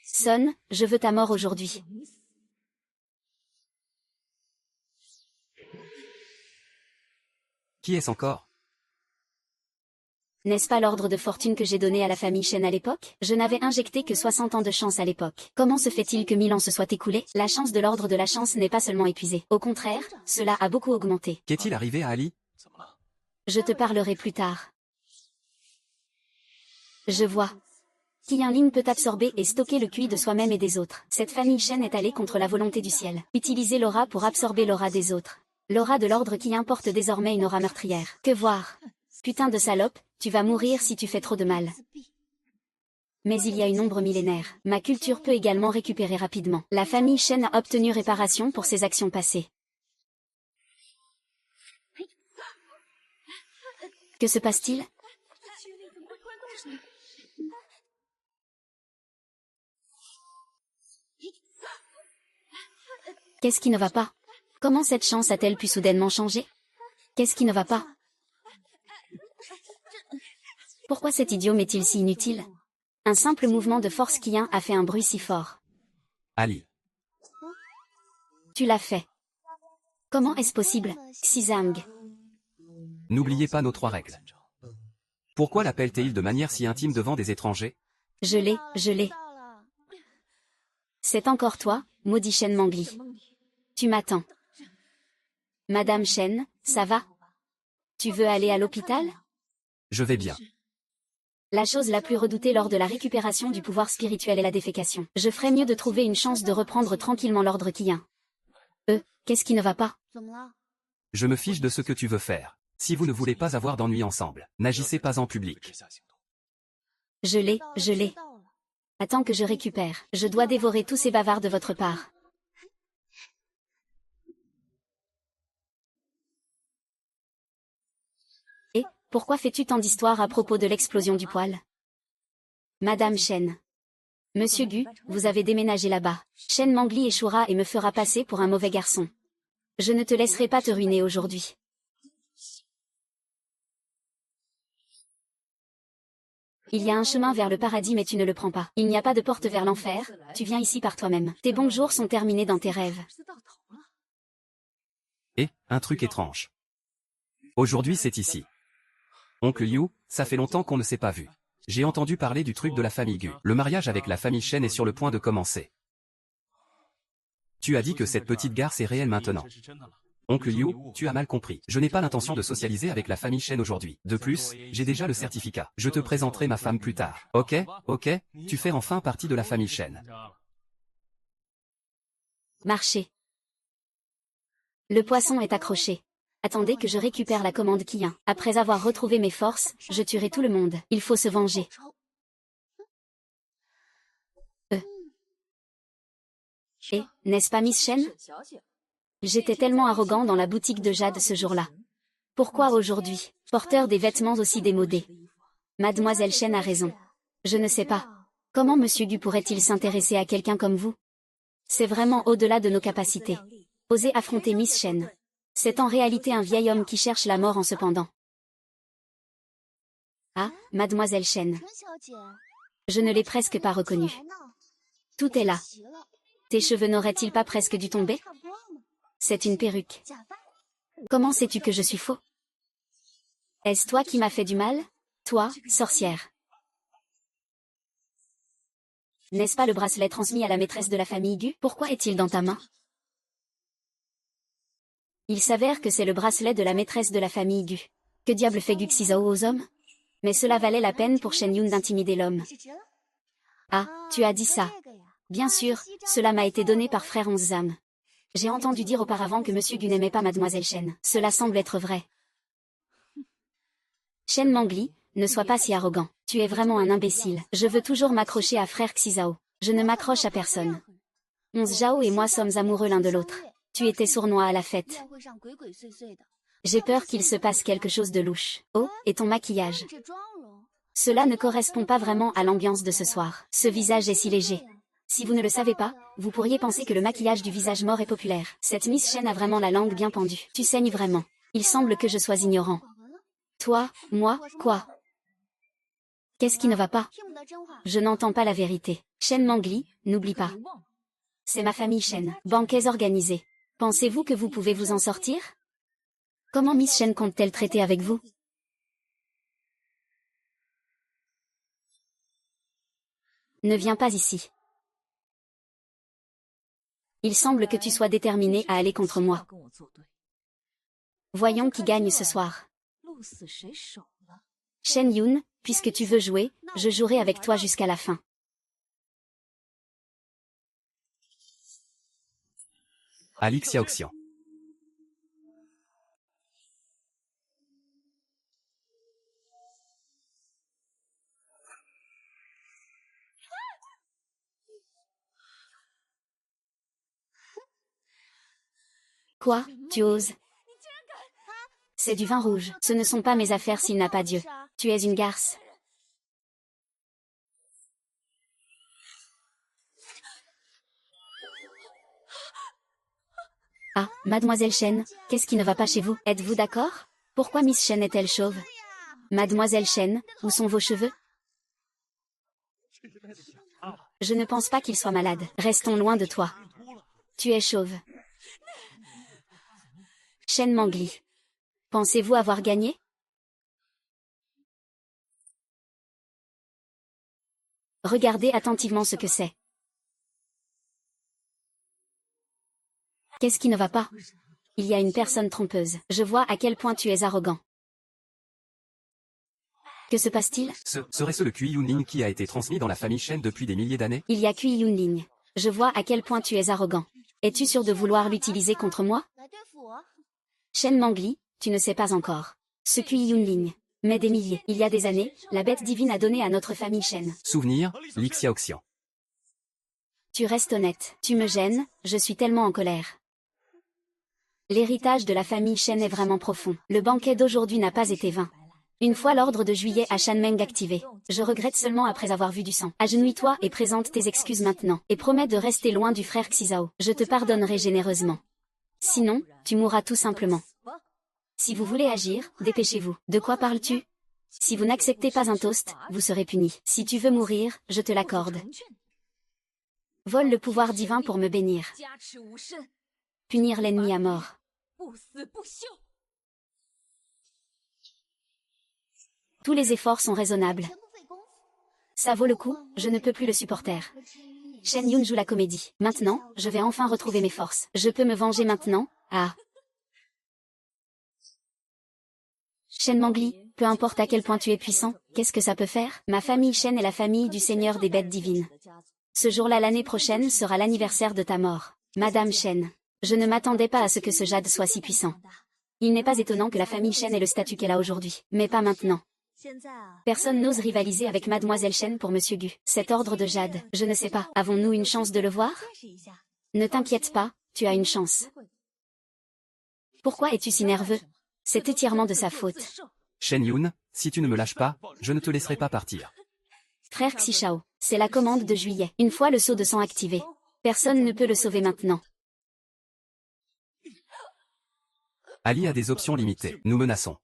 Son, je veux ta mort aujourd'hui. Qui est-ce encore? N'est-ce pas l'ordre de fortune que j'ai donné à la famille Chen à l'époque? Je n'avais injecté que 60 ans de chance à l'époque. Comment se fait-il que 1000 ans se soient écoulés? La chance de l'ordre de la chance n'est pas seulement épuisée. Au contraire, cela a beaucoup augmenté. Qu'est-il arrivé à Ali? Je te parlerai plus tard. Je vois. Qianling peut absorber et stocker le QI de soi-même et des autres. Cette famille Chen est allée contre la volonté du ciel. Utilisez l'aura pour absorber l'aura des autres. L'aura de l'ordre qui importe désormais une aura meurtrière. Que voir? Putain de salope, tu vas mourir si tu fais trop de mal. Mais il y a une ombre millénaire. Ma culture peut également récupérer rapidement. La famille Chen a obtenu réparation pour ses actions passées. Que se passe-t-il? Qu'est-ce qui ne va pas? Comment cette chance a-t-elle pu soudainement changer? Qu'est-ce qui ne va pas? Pourquoi cet idiome est-il si inutile? Un simple mouvement de force Qian a fait un bruit si fort. Ali. Tu l'as fait. Comment est-ce possible, Xizang? N'oubliez pas nos 3 règles. Pourquoi l'appelle-t-il de manière si intime devant des étrangers? Je l'ai. C'est encore toi, maudit Shen Mangli. Tu m'attends. Madame Chen, ça va? Tu veux aller à l'hôpital? Je vais bien. La chose la plus redoutée lors de la récupération du pouvoir spirituel est la défécation. Je ferais mieux de trouver une chance de reprendre tranquillement l'ordre Qian. Qu'est-ce qui ne va pas? Je me fiche de ce que tu veux faire. Si vous ne voulez pas avoir d'ennui ensemble, n'agissez pas en public. Je l'ai. Attends que je récupère. Je dois dévorer tous ces bavards de votre part. Et, pourquoi fais-tu tant d'histoires à propos de l'explosion du poêle? Madame Shen. Monsieur Gu, vous avez déménagé là-bas. Shen Mangli échouera et me fera passer pour un mauvais garçon. Je ne te laisserai pas te ruiner aujourd'hui. Il y a un chemin vers le paradis mais tu ne le prends pas. Il n'y a pas de porte vers l'enfer, tu viens ici par toi-même. Tes bons jours sont terminés dans tes rêves. Et, un truc étrange. Aujourd'hui c'est ici. Oncle Liu, ça fait longtemps qu'on ne s'est pas vu. J'ai entendu parler du truc de la famille Gu. Le mariage avec la famille Shen est sur le point de commencer. Tu as dit que cette petite garce est réelle maintenant. Oncle Liu, tu as mal compris. Je n'ai pas l'intention de socialiser avec la famille Shen aujourd'hui. De plus, j'ai déjà le certificat. Je te présenterai ma femme plus tard. Ok, tu fais enfin partie de la famille Shen. Marchez. Le poisson est accroché. Attendez que je récupère la commande Qian. Après avoir retrouvé mes forces, je tuerai tout le monde. Il faut se venger. Et, n'est-ce pas Miss Shen? J'étais tellement arrogant dans la boutique de Jade ce jour-là. Pourquoi aujourd'hui, porteur des vêtements aussi démodés? Mademoiselle Shen a raison. Je ne sais pas. Comment Monsieur Gu pourrait-il s'intéresser à quelqu'un comme vous? C'est vraiment au-delà de nos capacités. Osez affronter Miss Shen. C'est en réalité un vieil homme qui cherche la mort en se pendant. Ah, Mademoiselle Shen. Je ne l'ai presque pas reconnue. Tout est là. Tes cheveux n'auraient-ils pas presque dû tomber? C'est une perruque. Comment sais-tu que je suis faux? Est-ce toi qui m'as fait du mal? Toi, sorcière. N'est-ce pas le bracelet transmis à la maîtresse de la famille Gu? Pourquoi est-il dans ta main? Il s'avère que c'est le bracelet de la maîtresse de la famille Gu. Que diable fait Gu Xizao aux hommes? Mais cela valait la peine pour Shen Yun d'intimider l'homme. Ah, tu as dit ça. Bien sûr, cela m'a été donné par frère Onzam. J'ai entendu dire auparavant que Monsieur Gu n'aimait pas Mademoiselle Shen. Cela semble être vrai. Shen Mangli, ne sois pas si arrogant. Tu es vraiment un imbécile. Je veux toujours m'accrocher à frère Xizao. Je ne m'accroche à personne. Onze Zhao et moi sommes amoureux l'un de l'autre. Tu étais sournois à la fête. J'ai peur qu'il se passe quelque chose de louche. Oh, et ton maquillage. Cela ne correspond pas vraiment à l'ambiance de ce soir. Ce visage est si léger. Si vous ne le savez pas, vous pourriez penser que le maquillage du visage mort est populaire. Cette Miss Shen a vraiment la langue bien pendue. Tu saignes vraiment. Il semble que je sois ignorant. Toi, moi, quoi? Qu'est-ce qui ne va pas? Je n'entends pas la vérité. Shen Mangli, n'oublie pas. C'est ma famille Shen. Banquets organisés. Pensez-vous que vous pouvez vous en sortir? Comment Miss Shen compte-t-elle traiter avec vous? Ne viens pas ici. Il semble que tu sois déterminé à aller contre moi. Voyons qui gagne ce soir. Shen Yun, puisque tu veux jouer, je jouerai avec toi jusqu'à la fin. Alix Xiaoxian. Quoi, tu oses? C'est du vin rouge. Ce ne sont pas mes affaires s'il n'a pas Dieu. Tu es une garce. Ah, Mademoiselle Shen, qu'est-ce qui ne va pas chez vous? Êtes-vous d'accord? Pourquoi Miss Shen est-elle chauve? Mademoiselle Shen, où sont vos cheveux? Je ne pense pas qu'il soit malade. Restons loin de toi. Tu es chauve. Shen Mangli. Pensez-vous avoir gagné? Regardez attentivement ce que c'est. Qu'est-ce qui ne va pas? Il y a une personne trompeuse. Je vois à quel point tu es arrogant. Que se passe-t-il? Serait-ce le Kui Yunling qui a été transmis dans la famille Shen depuis des milliers d'années? Il y a Kui Yunling. Je vois à quel point tu es arrogant. Es-tu sûr de vouloir l'utiliser contre moi? Shen Mangli, tu ne sais pas encore. Ce Kui Yunling. Mais des milliers. Il y a des années, la bête divine a donné à notre famille Shen. Souvenir, Lixia Oxian. Tu restes honnête. Tu me gênes, je suis tellement en colère. L'héritage de la famille Shen est vraiment profond. Le banquet d'aujourd'hui n'a pas été vain. Une fois l'ordre de juillet à Shanmeng activé, je regrette seulement après avoir vu du sang. Agenouille-toi et présente tes excuses maintenant, et promets de rester loin du frère Xizao. Je te pardonnerai généreusement. Sinon, tu mourras tout simplement. Si vous voulez agir, dépêchez-vous. De quoi parles-tu? Si vous n'acceptez pas un toast, vous serez puni. Si tu veux mourir, je te l'accorde. Vole le pouvoir divin pour me bénir. Punir l'ennemi à mort. Tous les efforts sont raisonnables. Ça vaut le coup, je ne peux plus le supporter. Shen Yun joue la comédie. Maintenant, je vais enfin retrouver mes forces. Je peux me venger maintenant. Ah. Shen Mangli, peu importe à quel point tu es puissant, qu'est-ce que ça peut faire? Ma famille Shen est la famille du Seigneur des bêtes divines. Ce jour-là l'année prochaine sera l'anniversaire de ta mort. Madame Shen. Je ne m'attendais pas à ce que ce jade soit si puissant. Il n'est pas étonnant que la famille Shen ait le statut qu'elle a aujourd'hui. Mais pas maintenant. Personne n'ose rivaliser avec Mademoiselle Shen pour Monsieur Gu. Cet ordre de jade, je ne sais pas. Avons-nous une chance de le voir? Ne t'inquiète pas, tu as une chance. Pourquoi es-tu si nerveux? C'est entièrement de sa faute. Shen Yun, si tu ne me lâches pas, je ne te laisserai pas partir. Frère Xishao, c'est la commande de juillet. Une fois le sceau de sang activé, personne ne peut le sauver maintenant. Ali a des options limitées. Nous menaçons.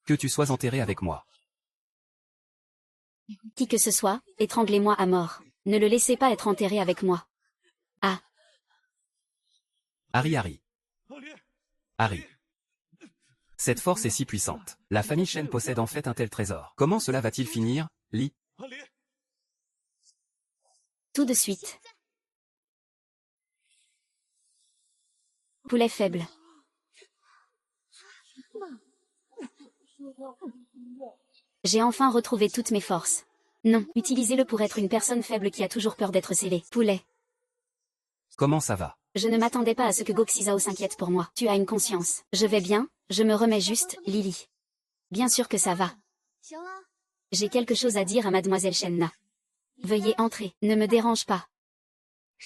Que tu sois enterré avec moi. Qui que ce soit, étranglez-moi à mort. Ne le laissez pas être enterré avec moi. Ah. Harry. Cette force est si puissante. La famille Shen possède en fait un tel trésor. Comment cela va-t-il finir, Li? Tout de suite. Poulet faible. J'ai enfin retrouvé toutes mes forces. Non, utilisez-le pour être une personne faible qui a toujours peur d'être scellée. Poulet. Comment ça va? Je ne m'attendais pas à ce que Goxizao s'inquiète pour moi. Tu as une conscience. Je vais bien, je me remets juste, Lily. Bien sûr que ça va. J'ai quelque chose à dire à Mademoiselle Shenna. Veuillez entrer, ne me dérange pas.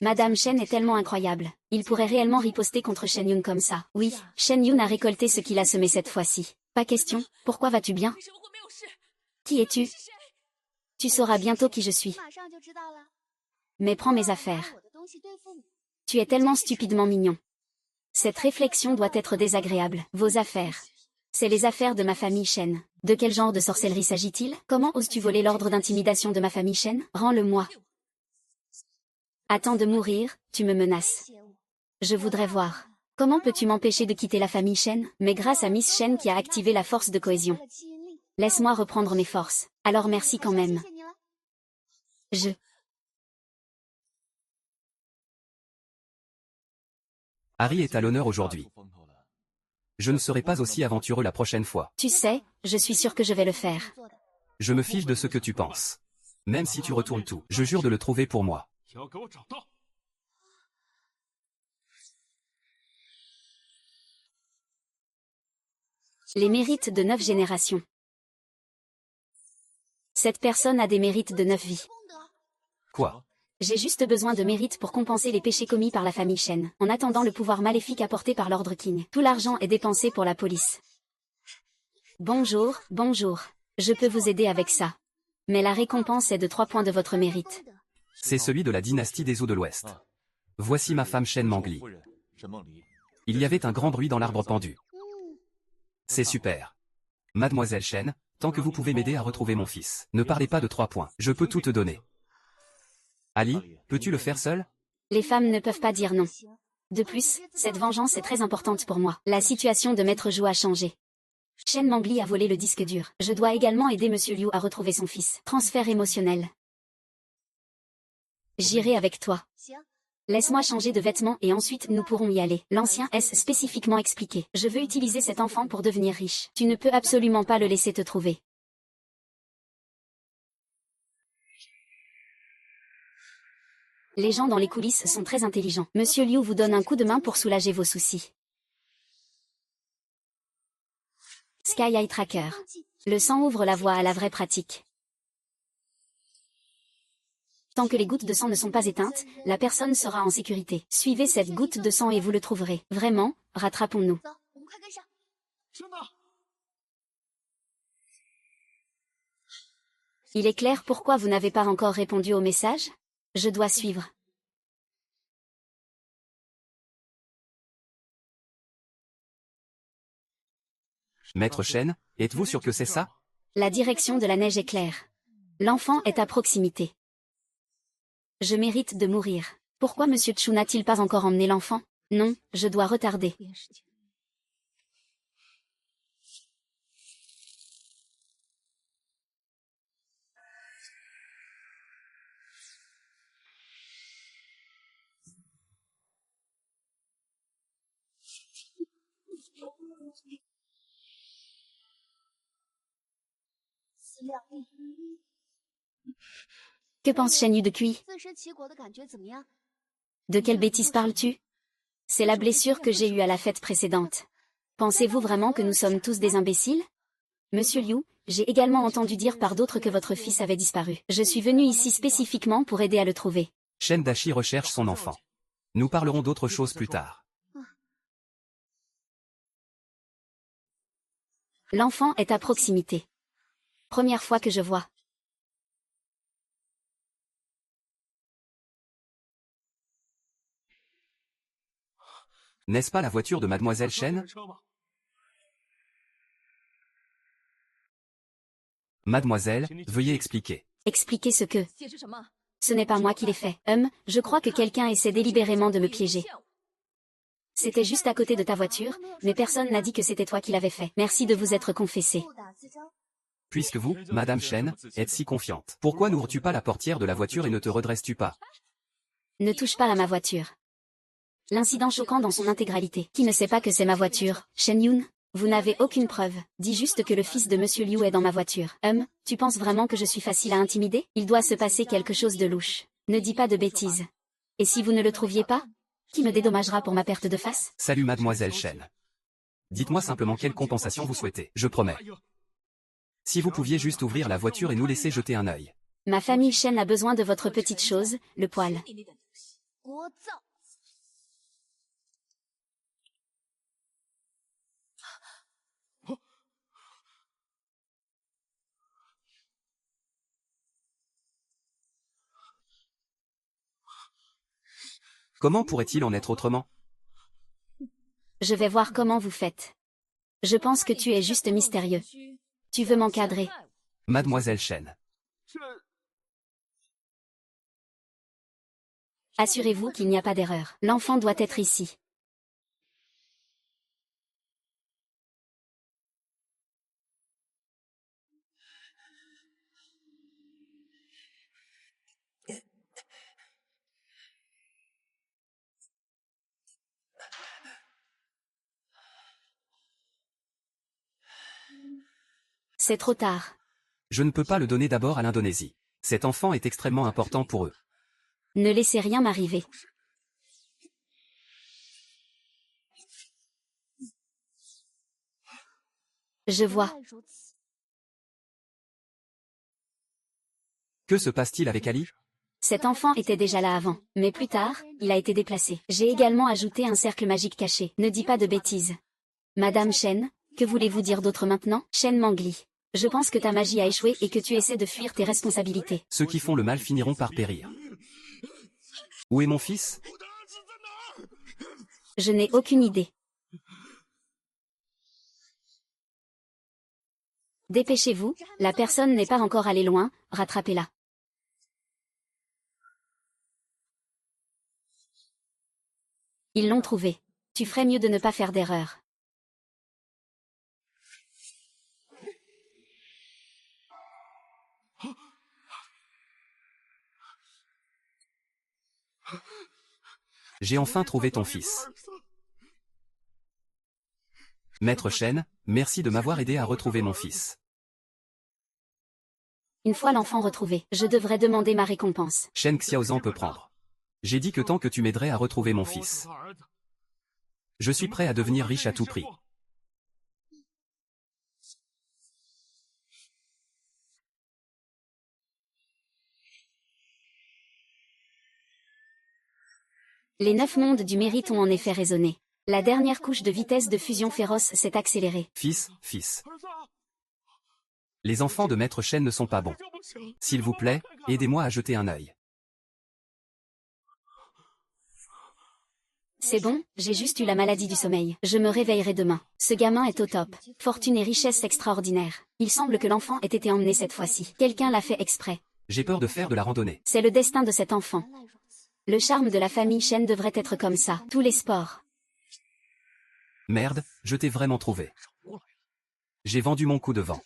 Madame Shen est tellement incroyable. Il pourrait réellement riposter contre Shen Yun comme ça. Oui, Shen Yun a récolté ce qu'il a semé cette fois-ci. Pas question, pourquoi vas-tu bien? Qui es-tu? Tu sauras bientôt qui je suis. Mais prends mes affaires. Tu es tellement stupidement mignon. Cette réflexion doit être désagréable. Vos affaires. C'est les affaires de ma famille Shen. De quel genre de sorcellerie s'agit-il? Comment oses-tu voler l'ordre d'intimidation de ma famille Shen? Rends-le-moi. Attends de mourir, tu me menaces. Je voudrais voir. Comment peux-tu m'empêcher de quitter la famille Shen? Mais grâce à Miss Shen qui a activé la force de cohésion. Laisse-moi reprendre mes forces. Alors merci quand même. Harry est à l'honneur aujourd'hui. Je ne serai pas aussi aventureux la prochaine fois. Tu sais, je suis sûr que je vais le faire. Je me fiche de ce que tu penses. Même si tu retournes tout, je jure de le trouver pour moi. Les mérites de 9 générations. Cette personne a des mérites de 9 vies. Quoi? J'ai juste besoin de mérites pour compenser les péchés commis par la famille Shen, en attendant le pouvoir maléfique apporté par l'ordre King. Tout l'argent est dépensé pour la police. Bonjour, bonjour. Je peux vous aider avec ça. Mais la récompense est de 3 points de votre mérite. C'est celui de la dynastie des eaux de l'Ouest. Voici ma femme Shen Mangli. Il y avait un grand bruit dans l'arbre pendu. C'est super. Mademoiselle Shen, tant que vous pouvez m'aider à retrouver mon fils, ne parlez pas de 3 points. Je peux tout te donner. Ali, peux-tu le faire seul? Les femmes ne peuvent pas dire non. De plus, cette vengeance est très importante pour moi. La situation de Maître Zhou a changé. Shen Mangli a volé le disque dur. Je dois également aider Monsieur Liu à retrouver son fils. Transfert émotionnel. J'irai avec toi. Laisse-moi changer de vêtements et ensuite nous pourrons y aller. L'ancien S spécifiquement expliqué. Je veux utiliser cet enfant pour devenir riche. Tu ne peux absolument pas le laisser te trouver. Les gens dans les coulisses sont très intelligents. Monsieur Liu vous donne un coup de main pour soulager vos soucis. Sky Eye Tracker. Le sang ouvre la voie à la vraie pratique. Tant que les gouttes de sang ne sont pas éteintes, la personne sera en sécurité. Suivez cette goutte de sang et vous le trouverez. Vraiment, rattrapons-nous. Il est clair pourquoi vous n'avez pas encore répondu au message? Je dois suivre. Maître Shen, êtes-vous sûr que c'est ça? La direction de la neige est claire. L'enfant est à proximité. Je mérite de mourir. Pourquoi Monsieur Chu n'a-t-il pas encore emmené l'enfant? Non, je dois retarder. Que pense Shen Yu de Kui? De quelle bêtise parles-tu? C'est la blessure que j'ai eue à la fête précédente. Pensez-vous vraiment que nous sommes tous des imbéciles? Monsieur Liu, j'ai également entendu dire par d'autres que votre fils avait disparu. Je suis venu ici spécifiquement pour aider à le trouver. Shen Dashi recherche son enfant. Nous parlerons d'autre chose plus tard. L'enfant est à proximité. Première fois que je vois. N'est-ce pas la voiture de Mademoiselle Shen? Mademoiselle, veuillez expliquer. Expliquez ce que... Ce n'est pas moi qui l'ai fait. Je crois que quelqu'un essaie délibérément de me piéger. C'était juste à côté de ta voiture, mais personne n'a dit que c'était toi qui l'avais fait. Merci de vous être confessé. Puisque vous, Madame Shen, êtes si confiante, pourquoi n'ouvres-tu pas la portière de la voiture et ne te redresses-tu pas? Ne touche pas à ma voiture. L'incident choquant dans son intégralité. Qui ne sait pas que c'est ma voiture? Shen Yun, vous n'avez aucune preuve. Dis juste que le fils de Monsieur Liu est dans ma voiture. Tu penses vraiment que je suis facile à intimider? Il doit se passer quelque chose de louche. Ne dis pas de bêtises. Et si vous ne le trouviez pas? Qui me dédommagera pour ma perte de face? Salut Mademoiselle Shen. Dites-moi simplement quelle compensation vous souhaitez, je promets. Si vous pouviez juste ouvrir la voiture et nous laisser jeter un œil. Ma famille Shen a besoin de votre petite chose, le poil. Comment pourrait-il en être autrement? Je vais voir comment vous faites. Je pense que tu es juste mystérieux. Tu veux m'encadrer? Mademoiselle Shen. Assurez-vous qu'il n'y a pas d'erreur. L'enfant doit être ici. C'est trop tard. Je ne peux pas le donner d'abord à l'Indonésie. Cet enfant est extrêmement important pour eux. Ne laissez rien m'arriver. Je vois. Que se passe-t-il avec Ali? Cet enfant était déjà là avant, mais plus tard, il a été déplacé. J'ai également ajouté un cercle magique caché. Ne dis pas de bêtises. Madame Shen, que voulez-vous dire d'autre maintenant? Shen Mangli. Je pense que ta magie a échoué et que tu essaies de fuir tes responsabilités. Ceux qui font le mal finiront par périr. Où est mon fils? Je n'ai aucune idée. Dépêchez-vous, la personne n'est pas encore allée loin, rattrapez-la. Ils l'ont trouvé. Tu ferais mieux de ne pas faire d'erreur. J'ai enfin trouvé ton fils. Maître Shen, merci de m'avoir aidé à retrouver mon fils. Une fois l'enfant retrouvé, je devrais demander ma récompense. Shen Xiaozan peut prendre. J'ai dit que tant que tu m'aiderais à retrouver mon fils. Je suis prêt à devenir riche à tout prix. Les 9 mondes du mérite ont en effet résonné. La dernière couche de vitesse de fusion féroce s'est accélérée. Fils. Les enfants de Maître Shen ne sont pas bons. S'il vous plaît, aidez-moi à jeter un œil. C'est bon, j'ai juste eu la maladie du sommeil. Je me réveillerai demain. Ce gamin est au top. Fortune et richesse extraordinaires. Il semble que l'enfant ait été emmené cette fois-ci. Quelqu'un l'a fait exprès. J'ai peur de faire de la randonnée. C'est le destin de cet enfant. Le charme de la famille Shen devrait être comme ça. Tous les sports. Merde, je t'ai vraiment trouvé. J'ai vendu mon coup de vent.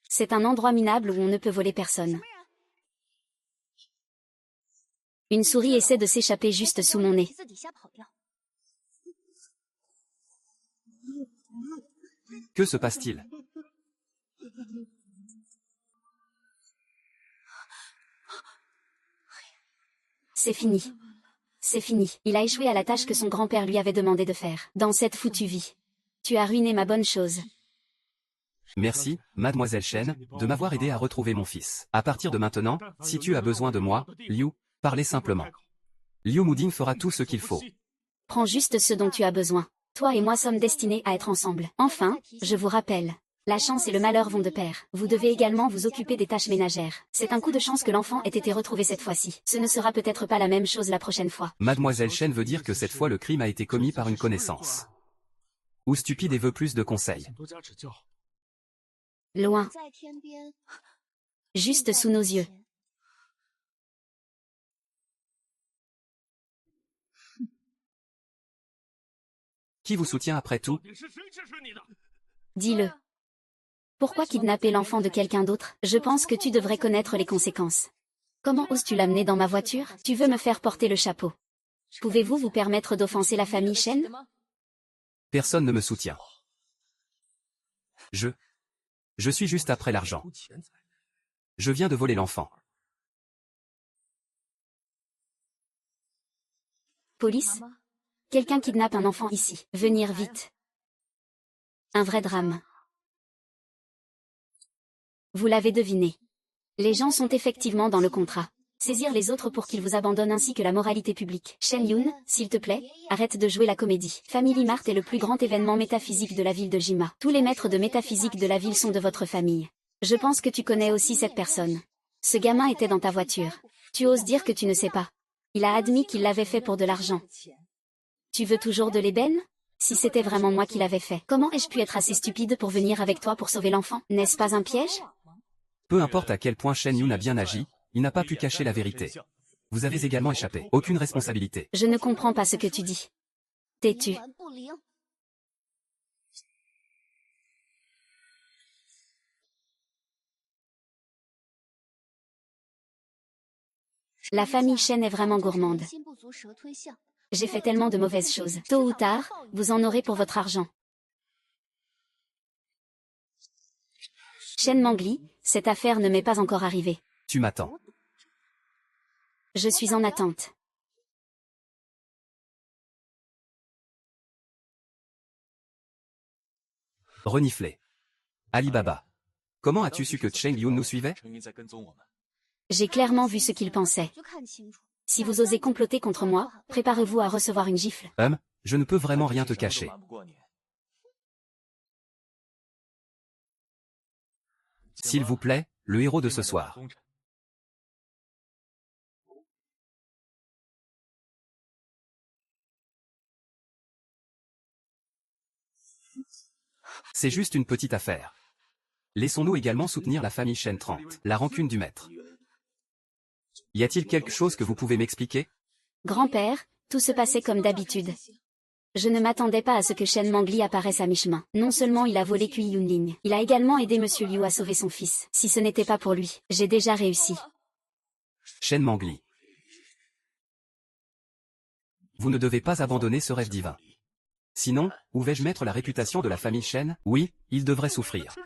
C'est un endroit minable où on ne peut voler personne. Une souris essaie de s'échapper juste sous mon nez. Que se passe-t-il? C'est fini. C'est fini. Il a échoué à la tâche que son grand-père lui avait demandé de faire. Dans cette foutue vie. Tu as ruiné ma bonne chose. Merci, mademoiselle Shen, de m'avoir aidé à retrouver mon fils. À partir de maintenant, si tu as besoin de moi, Liu, parlez simplement. Liu Muding fera tout ce qu'il faut. Prends juste ce dont tu as besoin. Toi et moi sommes destinés à être ensemble. Enfin, je vous rappelle. La chance et le malheur vont de pair. Vous devez également vous occuper des tâches ménagères. C'est un coup de chance que l'enfant ait été retrouvé cette fois-ci. Ce ne sera peut-être pas la même chose la prochaine fois. Mademoiselle Shen veut dire que cette fois le crime a été commis par une connaissance. Ou stupide et veut plus de conseils. Loin. Juste sous nos yeux. Qui vous soutient après tout? Dis-le. Pourquoi kidnapper l'enfant de quelqu'un d'autre? Je pense que tu devrais connaître les conséquences. Comment oses-tu l'amener dans ma voiture? Tu veux me faire porter le chapeau. Pouvez-vous vous permettre d'offenser la famille Shen? Personne ne me soutient. Je suis juste après l'argent. Je viens de voler l'enfant. Police? Quelqu'un kidnappe un enfant ici. Venir vite. Un vrai drame. Vous l'avez deviné. Les gens sont effectivement dans le contrat. Saisir les autres pour qu'ils vous abandonnent ainsi que la moralité publique. Shen Yun, s'il te plaît, arrête de jouer la comédie. Family Mart est le plus grand événement métaphysique de la ville de Jima. Tous les maîtres de métaphysique de la ville sont de votre famille. Je pense que tu connais aussi cette personne. Ce gamin était dans ta voiture. Tu oses dire que tu ne sais pas. Il a admis qu'il l'avait fait pour de l'argent. Tu veux toujours de l'ébène? Si c'était vraiment moi qui l'avais fait, comment ai-je pu être assez stupide pour venir avec toi pour sauver l'enfant? N'est-ce pas un piège? Peu importe à quel point Shen Yun a bien agi, il n'a pas pu cacher la vérité. Vous avez également échappé. Aucune responsabilité. Je ne comprends pas ce que tu dis. Tais-tu. La famille Shen est vraiment gourmande. J'ai fait tellement de mauvaises choses. Tôt ou tard, vous en aurez pour votre argent. Shen Mangli, cette affaire ne m'est pas encore arrivée. Tu m'attends. Je suis en attente. Reniflé. Alibaba. Comment as-tu su que Cheng Yun nous suivait? J'ai clairement vu ce qu'il pensait. Si vous osez comploter contre moi, préparez-vous à recevoir une gifle. Je ne peux vraiment rien te cacher. S'il vous plaît, le héros de ce soir. C'est juste une petite affaire. Laissons-nous également soutenir la famille Shen 30, la rancune du maître. Y a-t-il quelque chose que vous pouvez m'expliquer? Grand-père, tout se passait comme d'habitude. Je ne m'attendais pas à ce que Shen Mangli apparaisse à mi-chemin. Non seulement il a volé Kui Yunling, il a également aidé Monsieur Liu à sauver son fils. Si ce n'était pas pour lui, j'ai déjà réussi. Shen Mangli. Vous ne devez pas abandonner ce rêve divin. Sinon, où vais-je mettre la réputation de la famille Shen? Oui, il devrait souffrir.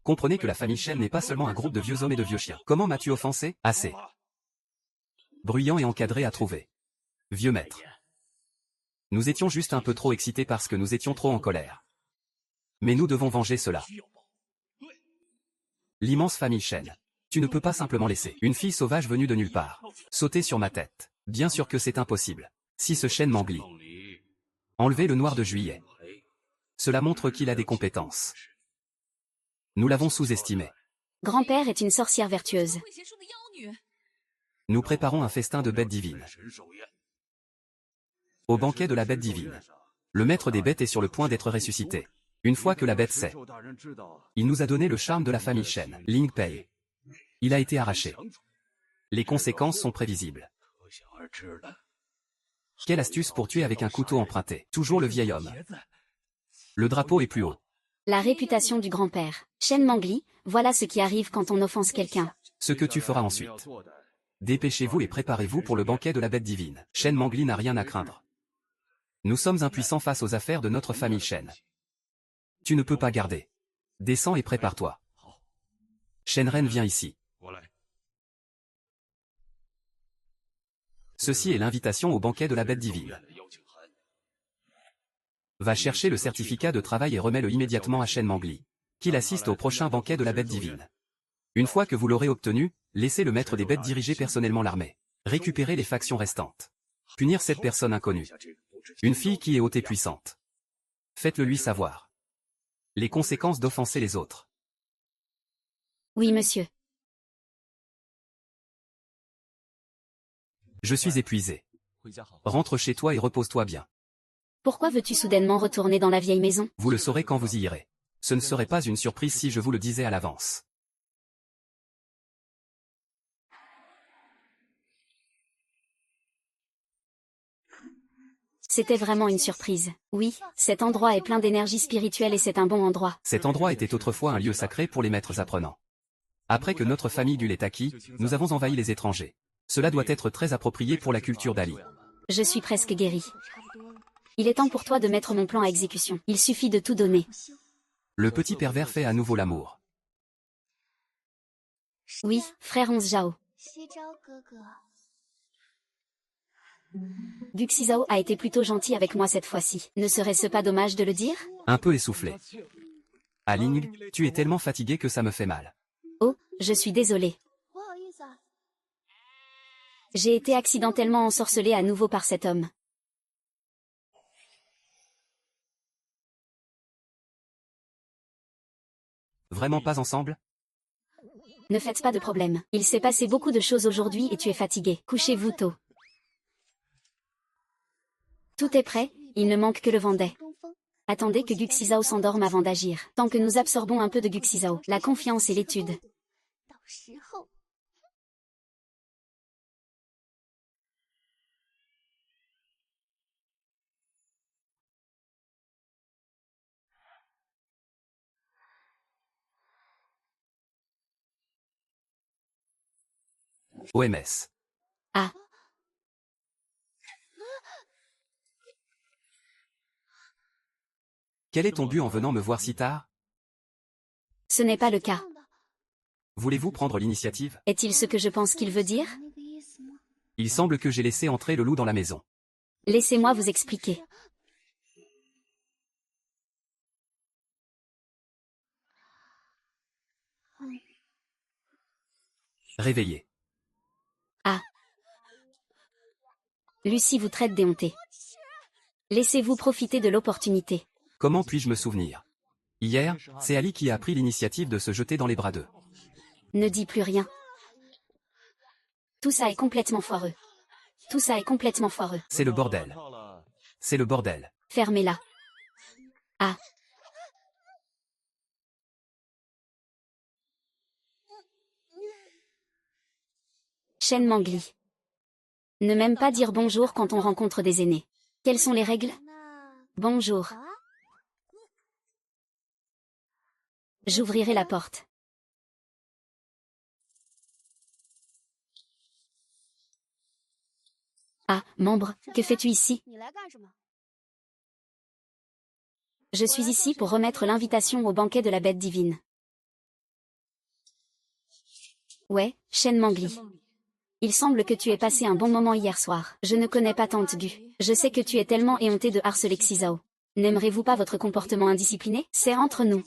Comprenez que la famille Shen n'est pas seulement un groupe de vieux hommes et de vieux chiens. Comment m'as-tu offensé? Assez. Bruyant et encadré à trouver. Vieux maître. Nous étions juste un peu trop excités parce que nous étions trop en colère. Mais nous devons venger cela. L'immense famille Shen. Tu ne peux pas simplement laisser une fille sauvage venue de nulle part sauter sur ma tête. Bien sûr que c'est impossible. Si ce Shen Mangli enlevait le noir de juillet, cela montre qu'il a des compétences. Nous l'avons sous-estimé. Grand-père est une sorcière vertueuse. Nous préparons un festin de bêtes divines. Au banquet de la bête divine, le maître des bêtes est sur le point d'être ressuscité. Une fois que la bête sait, il nous a donné le charme de la famille Shen, Ling Pei. Il a été arraché. Les conséquences sont prévisibles. Quelle astuce pour tuer avec un couteau emprunté. Toujours le vieil homme. Le drapeau est plus haut. La réputation du grand-père. Shen Mangli, voilà ce qui arrive quand on offense quelqu'un. Ce que tu feras ensuite. Dépêchez-vous et préparez-vous pour le banquet de la bête divine. Shen Mangli n'a rien à craindre. Nous sommes impuissants face aux affaires de notre famille Shen. Tu ne peux pas garder. Descends et prépare-toi. Shenren vient ici. Ceci est l'invitation au banquet de la bête divine. Va chercher le certificat de travail et remets-le immédiatement à Shen Mangli, qu'il assiste au prochain banquet de la bête divine. Une fois que vous l'aurez obtenu, laissez le maître des bêtes diriger personnellement l'armée. Récupérez les factions restantes. Punir cette personne inconnue. Une fille qui est haute et puissante. Faites-le lui savoir. Les conséquences d'offenser les autres. Oui, monsieur. Je suis épuisé. Rentre chez toi et repose-toi bien. Pourquoi veux-tu soudainement retourner dans la vieille maison? Vous le saurez quand vous y irez. Ce ne serait pas une surprise si je vous le disais à l'avance. C'était vraiment une surprise. Oui, cet endroit est plein d'énergie spirituelle et c'est un bon endroit. Cet endroit était autrefois un lieu sacré pour les maîtres apprenants. Après que notre famille dut l'ait acquis, nous avons envahi les étrangers. Cela doit être très approprié pour la culture d'Ali. Je suis presque guéri. Il est temps pour toi de mettre mon plan à exécution. Il suffit de tout donner. Le petit pervers fait à nouveau l'amour. Oui, frère Onze Zhao. Guxizao a été plutôt gentil avec moi cette fois-ci. Ne serait-ce pas dommage de le dire? Un peu essoufflé. Aling, tu es tellement fatigué que ça me fait mal. Oh, je suis désolée. J'ai été accidentellement ensorcelée à nouveau par cet homme. Vraiment pas ensemble? Ne faites pas de problème. Il s'est passé beaucoup de choses aujourd'hui et tu es fatigué. Couchez-vous tôt. Tout est prêt, il ne manque que le Vendée. Attendez que Guxizao s'endorme avant d'agir. Tant que nous absorbons un peu de Guxizao, la confiance et l'étude. OMS. Ah. Quel est ton but en venant me voir si tard? Ce n'est pas le cas. Voulez-vous prendre l'initiative? Est-il ce que je pense qu'il veut dire? Il semble que j'ai laissé entrer le loup dans la maison. Laissez-moi vous expliquer. Réveillez. Ah. Lucie vous traite d'éhonté. Laissez-vous profiter de l'opportunité. Comment puis-je me souvenir? Hier, c'est Ali qui a pris l'initiative de se jeter dans les bras d'eux. Ne dis plus rien. Tout ça est complètement foireux. Tout ça est complètement foireux. C'est le bordel. C'est le bordel. Fermez-la. Ah. Shen Mangli. Ne même pas dire bonjour quand on rencontre des aînés. Quelles sont les règles? Bonjour. J'ouvrirai la porte. Ah, membre, que fais-tu ici? Je suis ici pour remettre l'invitation au banquet de la bête divine. Ouais, Shen Mangli. Il semble que tu aies passé un bon moment hier soir. Je ne connais pas Tante Gu. Je sais que tu es tellement éhonté de harceler Xizao. N'aimerez-vous pas votre comportement indiscipliné? C'est entre nous.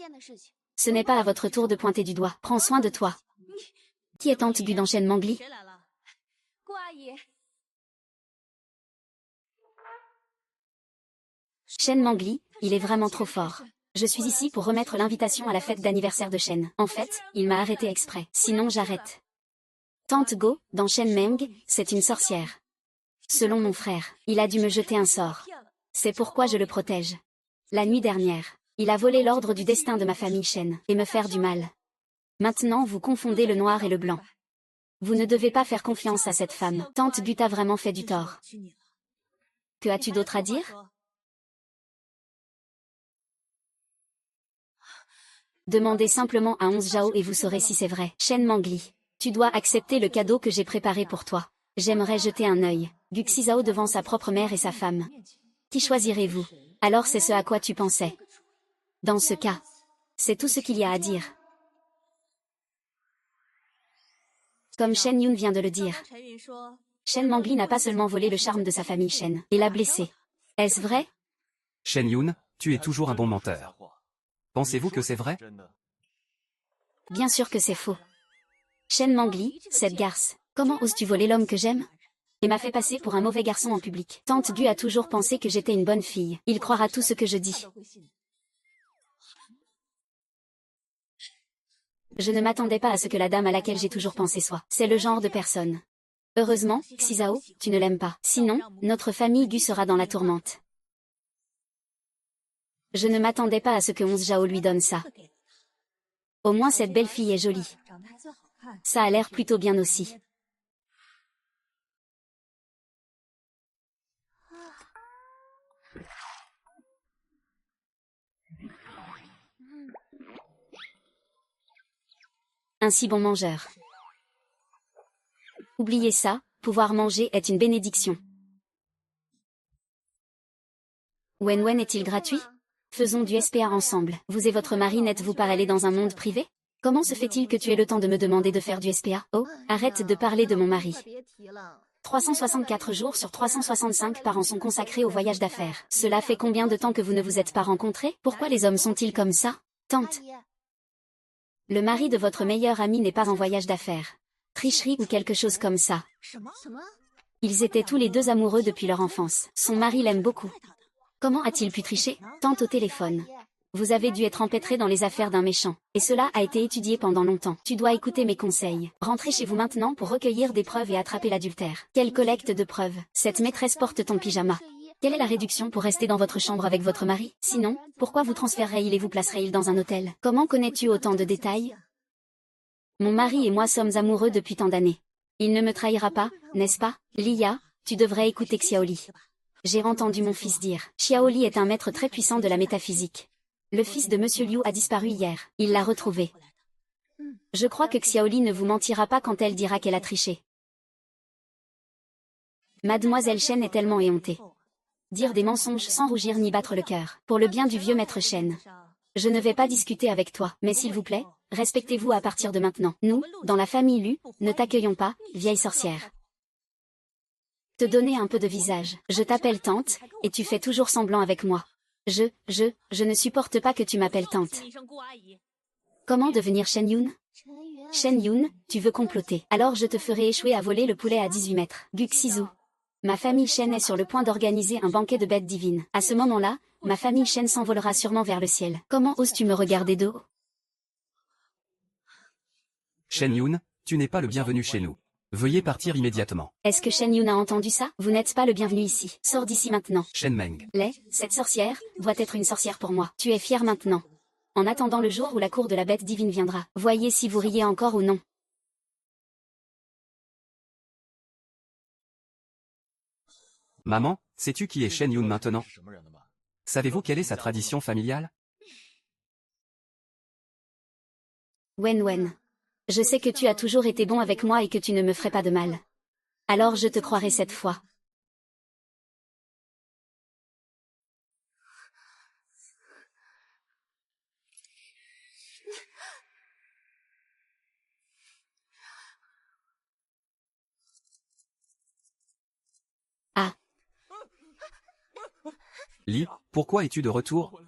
Ce n'est pas à votre tour de pointer du doigt. Prends soin de toi. Qui est Tante Gu dans Shen Mangli? Shen Mangli, il est vraiment trop fort. Je suis ici pour remettre l'invitation à la fête d'anniversaire de Shen. En fait, il m'a arrêté exprès. Sinon j'arrête. Tante Go, dans Shen Meng, c'est une sorcière. Selon mon frère, il a dû me jeter un sort. C'est pourquoi je le protège. La nuit dernière, il a volé l'ordre du destin de ma famille Shen, et me faire du mal. Maintenant vous confondez le noir et le blanc. Vous ne devez pas faire confiance à cette femme. Tante Gu t'a vraiment fait du tort. Que as-tu d'autre à dire? Demandez simplement à 11 Zhao et vous saurez si c'est vrai. Shen Mangli, tu dois accepter le cadeau que j'ai préparé pour toi. J'aimerais jeter un œil. Guxi Zhao devant sa propre mère et sa femme. Qui choisirez-vous? Alors c'est ce à quoi tu pensais. Dans ce cas, c'est tout ce qu'il y a à dire. Comme Shen Yun vient de le dire, Shen Mangli n'a pas seulement volé le charme de sa famille Shen, et l'a blessé. Est-ce vrai? Shen Yun, tu es toujours un bon menteur. Pensez-vous que c'est vrai? Bien sûr que c'est faux. Shen Mangli, cette garce, comment oses-tu voler l'homme que j'aime? Et m'a fait passer pour un mauvais garçon en public. Tante Gu a toujours pensé que j'étais une bonne fille. Il croira tout ce que je dis. Je ne m'attendais pas à ce que la dame à laquelle j'ai toujours pensé soit. C'est le genre de personne. Heureusement, Xizao, tu ne l'aimes pas. Sinon, notre famille Gu sera dans la tourmente. Je ne m'attendais pas à ce que 11 Zhao lui donne ça. Au moins cette belle fille est jolie. Ça a l'air plutôt bien aussi. Un si bon mangeur. Oubliez ça, pouvoir manger est une bénédiction. Wen est-il gratuit? Faisons du SPA ensemble. Vous et votre mari n'êtes-vous pas allés dans un monde privé? Comment se fait-il que tu aies le temps de me demander de faire du SPA? Oh, arrête de parler de mon mari. 364 jours sur 365 par an sont consacrés au voyage d'affaires. Cela fait combien de temps que vous ne vous êtes pas rencontrés? Pourquoi les hommes sont-ils comme ça? Tante. Le mari de votre meilleur ami n'est pas en voyage d'affaires. Tricherie ou quelque chose comme ça. Ils étaient tous les deux amoureux depuis leur enfance. Son mari l'aime beaucoup. Comment a-t-il pu tricher? Tante au téléphone. Vous avez dû être empêtré dans les affaires d'un méchant. Et cela a été étudié pendant longtemps. Tu dois écouter mes conseils. Rentrez chez vous maintenant pour recueillir des preuves et attraper l'adultère. Quelle collecte de preuves? Cette maîtresse porte ton pyjama. Quelle est la réduction pour rester dans votre chambre avec votre mari? Sinon, pourquoi vous transférerait-il et vous placerait-il dans un hôtel? Comment connais-tu autant de détails? Mon mari et moi sommes amoureux depuis tant d'années. Il ne me trahira pas, n'est-ce pas? Lia, tu devrais écouter Xiaoli. J'ai entendu mon fils dire. Xiaoli est un maître très puissant de la métaphysique. Le fils de Monsieur Liu a disparu hier. Il l'a retrouvé. Je crois que Xiaoli ne vous mentira pas quand elle dira qu'elle a triché. Mademoiselle Shen est tellement éhontée. Dire des mensonges sans rougir ni battre le cœur. Pour le bien du vieux maître Shen. Je ne vais pas discuter avec toi, mais s'il vous plaît, respectez-vous à partir de maintenant. Nous, dans la famille Lu, ne t'accueillons pas, vieille sorcière. Te donner un peu de visage. Je t'appelle tante, et tu fais toujours semblant avec moi. Je ne supporte pas que tu m'appelles tante. Comment devenir Shen Yun? Shen Yun, tu veux comploter. Alors je te ferai échouer à voler le poulet à 18 mètres. Guxizu. Ma famille Shen est sur le point d'organiser un banquet de bêtes divines. À ce moment-là, ma famille Shen s'envolera sûrement vers le ciel. Comment oses-tu me regarder de haut? Shen Yun, tu n'es pas le bienvenu chez nous. Veuillez partir immédiatement. Est-ce que Shen Yun a entendu ça? Vous n'êtes pas le bienvenu ici. Sors d'ici maintenant. Shen Meng. Cette sorcière, doit être une sorcière pour moi. Tu es fier maintenant. En attendant le jour où la cour de la bête divine viendra. Voyez si vous riez encore ou non. Maman, sais-tu qui est Shen Yun maintenant? Savez-vous quelle est sa tradition familiale? Wen. Je sais que tu as toujours été bon avec moi et que tu ne me ferais pas de mal. Alors je te croirai cette fois. Ah, Li, pourquoi es-tu de retour?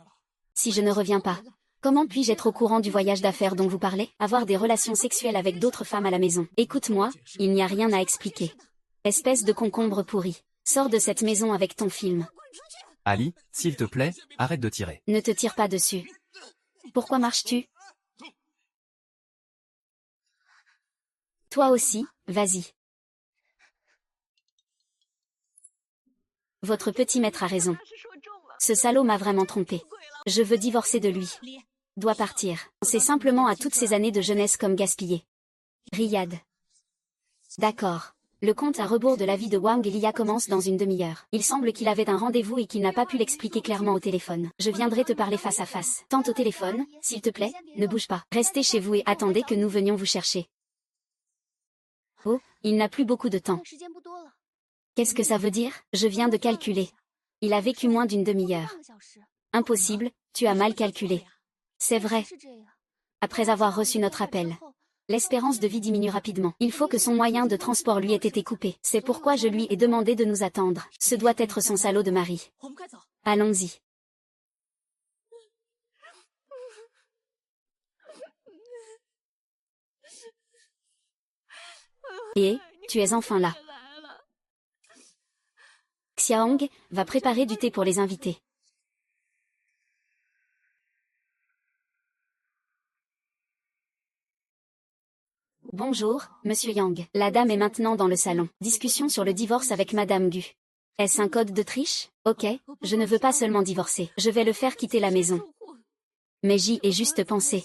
si je ne reviens pas, Comment puis-je être au courant du voyage d'affaires dont vous parlez? Avoir des relations sexuelles avec d'autres femmes à la maison. Écoute-moi, il n'y a rien à expliquer. Espèce de concombre pourri. Sors de cette maison avec ton film. Ali, s'il te plaît, arrête de tirer. Ne te tire pas dessus. Pourquoi marches-tu? Toi aussi, vas-y. Votre petit maître a raison. Ce salaud m'a vraiment trompé. Je veux divorcer de lui. Doit partir. C'est simplement à toutes ces années de jeunesse comme gaspillées. Riyad. D'accord. Le compte à rebours de la vie de Wang Liya commence dans une demi-heure. Il semble qu'il avait un rendez-vous et qu'il n'a pas pu l'expliquer clairement au téléphone. Je viendrai te parler face à face. Tente au téléphone, s'il te plaît, ne bouge pas. Restez chez vous et attendez que nous venions vous chercher. Oh, il n'a plus beaucoup de temps. Qu'est-ce que ça veut dire? Je viens de calculer. Il a vécu moins d'une demi-heure. Impossible, tu as mal calculé. C'est vrai. Après avoir reçu notre appel, l'espérance de vie diminue rapidement. Il faut que son moyen de transport lui ait été coupé. C'est pourquoi je lui ai demandé de nous attendre. Ce doit être son salaud de mari. Allons-y. Et, tu es enfin là. Xiaong va préparer du thé pour les invités. Bonjour, Monsieur Yang. La dame est maintenant dans le salon. Discussion sur le divorce avec Madame Gu. Est-ce un code de triche? Ok, je ne veux pas seulement divorcer. Je vais le faire quitter la maison. Mais j'y ai juste pensé.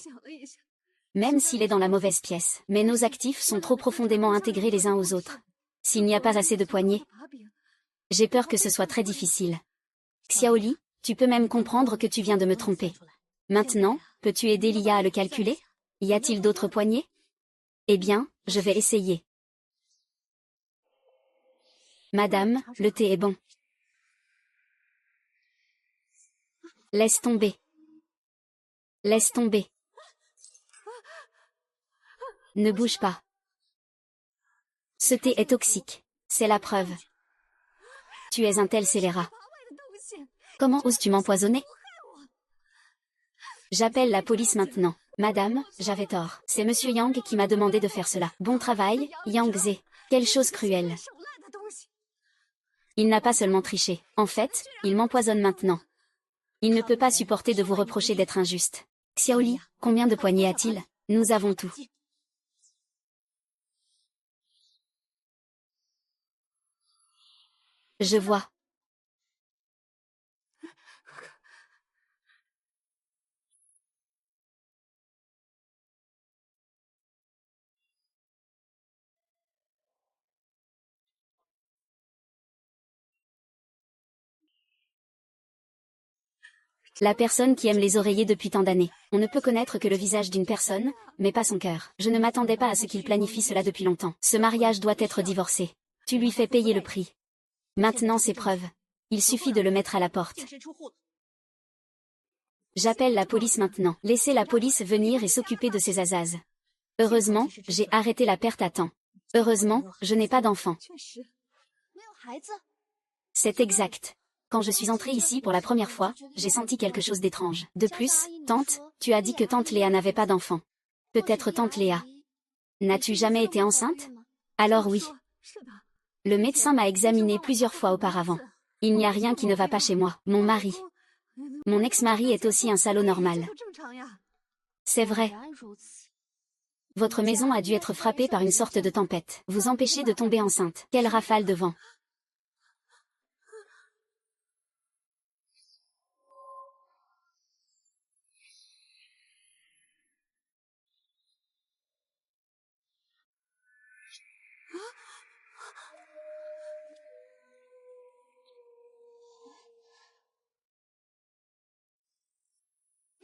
Même s'il est dans la mauvaise pièce. Mais nos actifs sont trop profondément intégrés les uns aux autres. S'il n'y a pas assez de poignées, j'ai peur que ce soit très difficile. Xiaoli, tu peux même comprendre que tu viens de me tromper. Maintenant, peux-tu aider Lia à le calculer? Y a-t-il d'autres poignées? Eh bien, je vais essayer. Madame, le thé est bon. Laisse tomber. Laisse tomber. Ne bouge pas. Ce thé est toxique. C'est la preuve. Tu es un tel scélérat. Comment oses-tu m'empoisonner? J'appelle la police maintenant. Madame, j'avais tort. C'est Monsieur Yang qui m'a demandé de faire cela. Bon travail, Yang Ze. Quelle chose cruelle. Il n'a pas seulement triché. En fait, il m'empoisonne maintenant. Il ne peut pas supporter de vous reprocher d'être injuste. Xiaoli, combien de poignées a-t-il? Nous avons tout. Je vois. La personne qui aime les oreillers depuis tant d'années. On ne peut connaître que le visage d'une personne, mais pas son cœur. Je ne m'attendais pas à ce qu'il planifie cela depuis longtemps. Ce mariage doit être divorcé. Tu lui fais payer le prix. Maintenant c'est preuve. Il suffit de le mettre à la porte. J'appelle la police maintenant. Laissez la police venir et s'occuper de ces azazes. Heureusement, j'ai arrêté la perte à temps. Heureusement, je n'ai pas d'enfant. C'est exact. Quand je suis entrée ici pour la première fois, j'ai senti quelque chose d'étrange. De plus, tante, tu as dit que tante Léa n'avait pas d'enfant. Peut-être tante Léa. N'as-tu jamais été enceinte? Alors oui. Le médecin m'a examinée plusieurs fois auparavant. Il n'y a rien qui ne va pas chez moi. Mon mari. Mon ex-mari est aussi un salaud normal. C'est vrai. Votre maison a dû être frappée par une sorte de tempête. Vous empêchez de tomber enceinte. Quelle rafale de vent.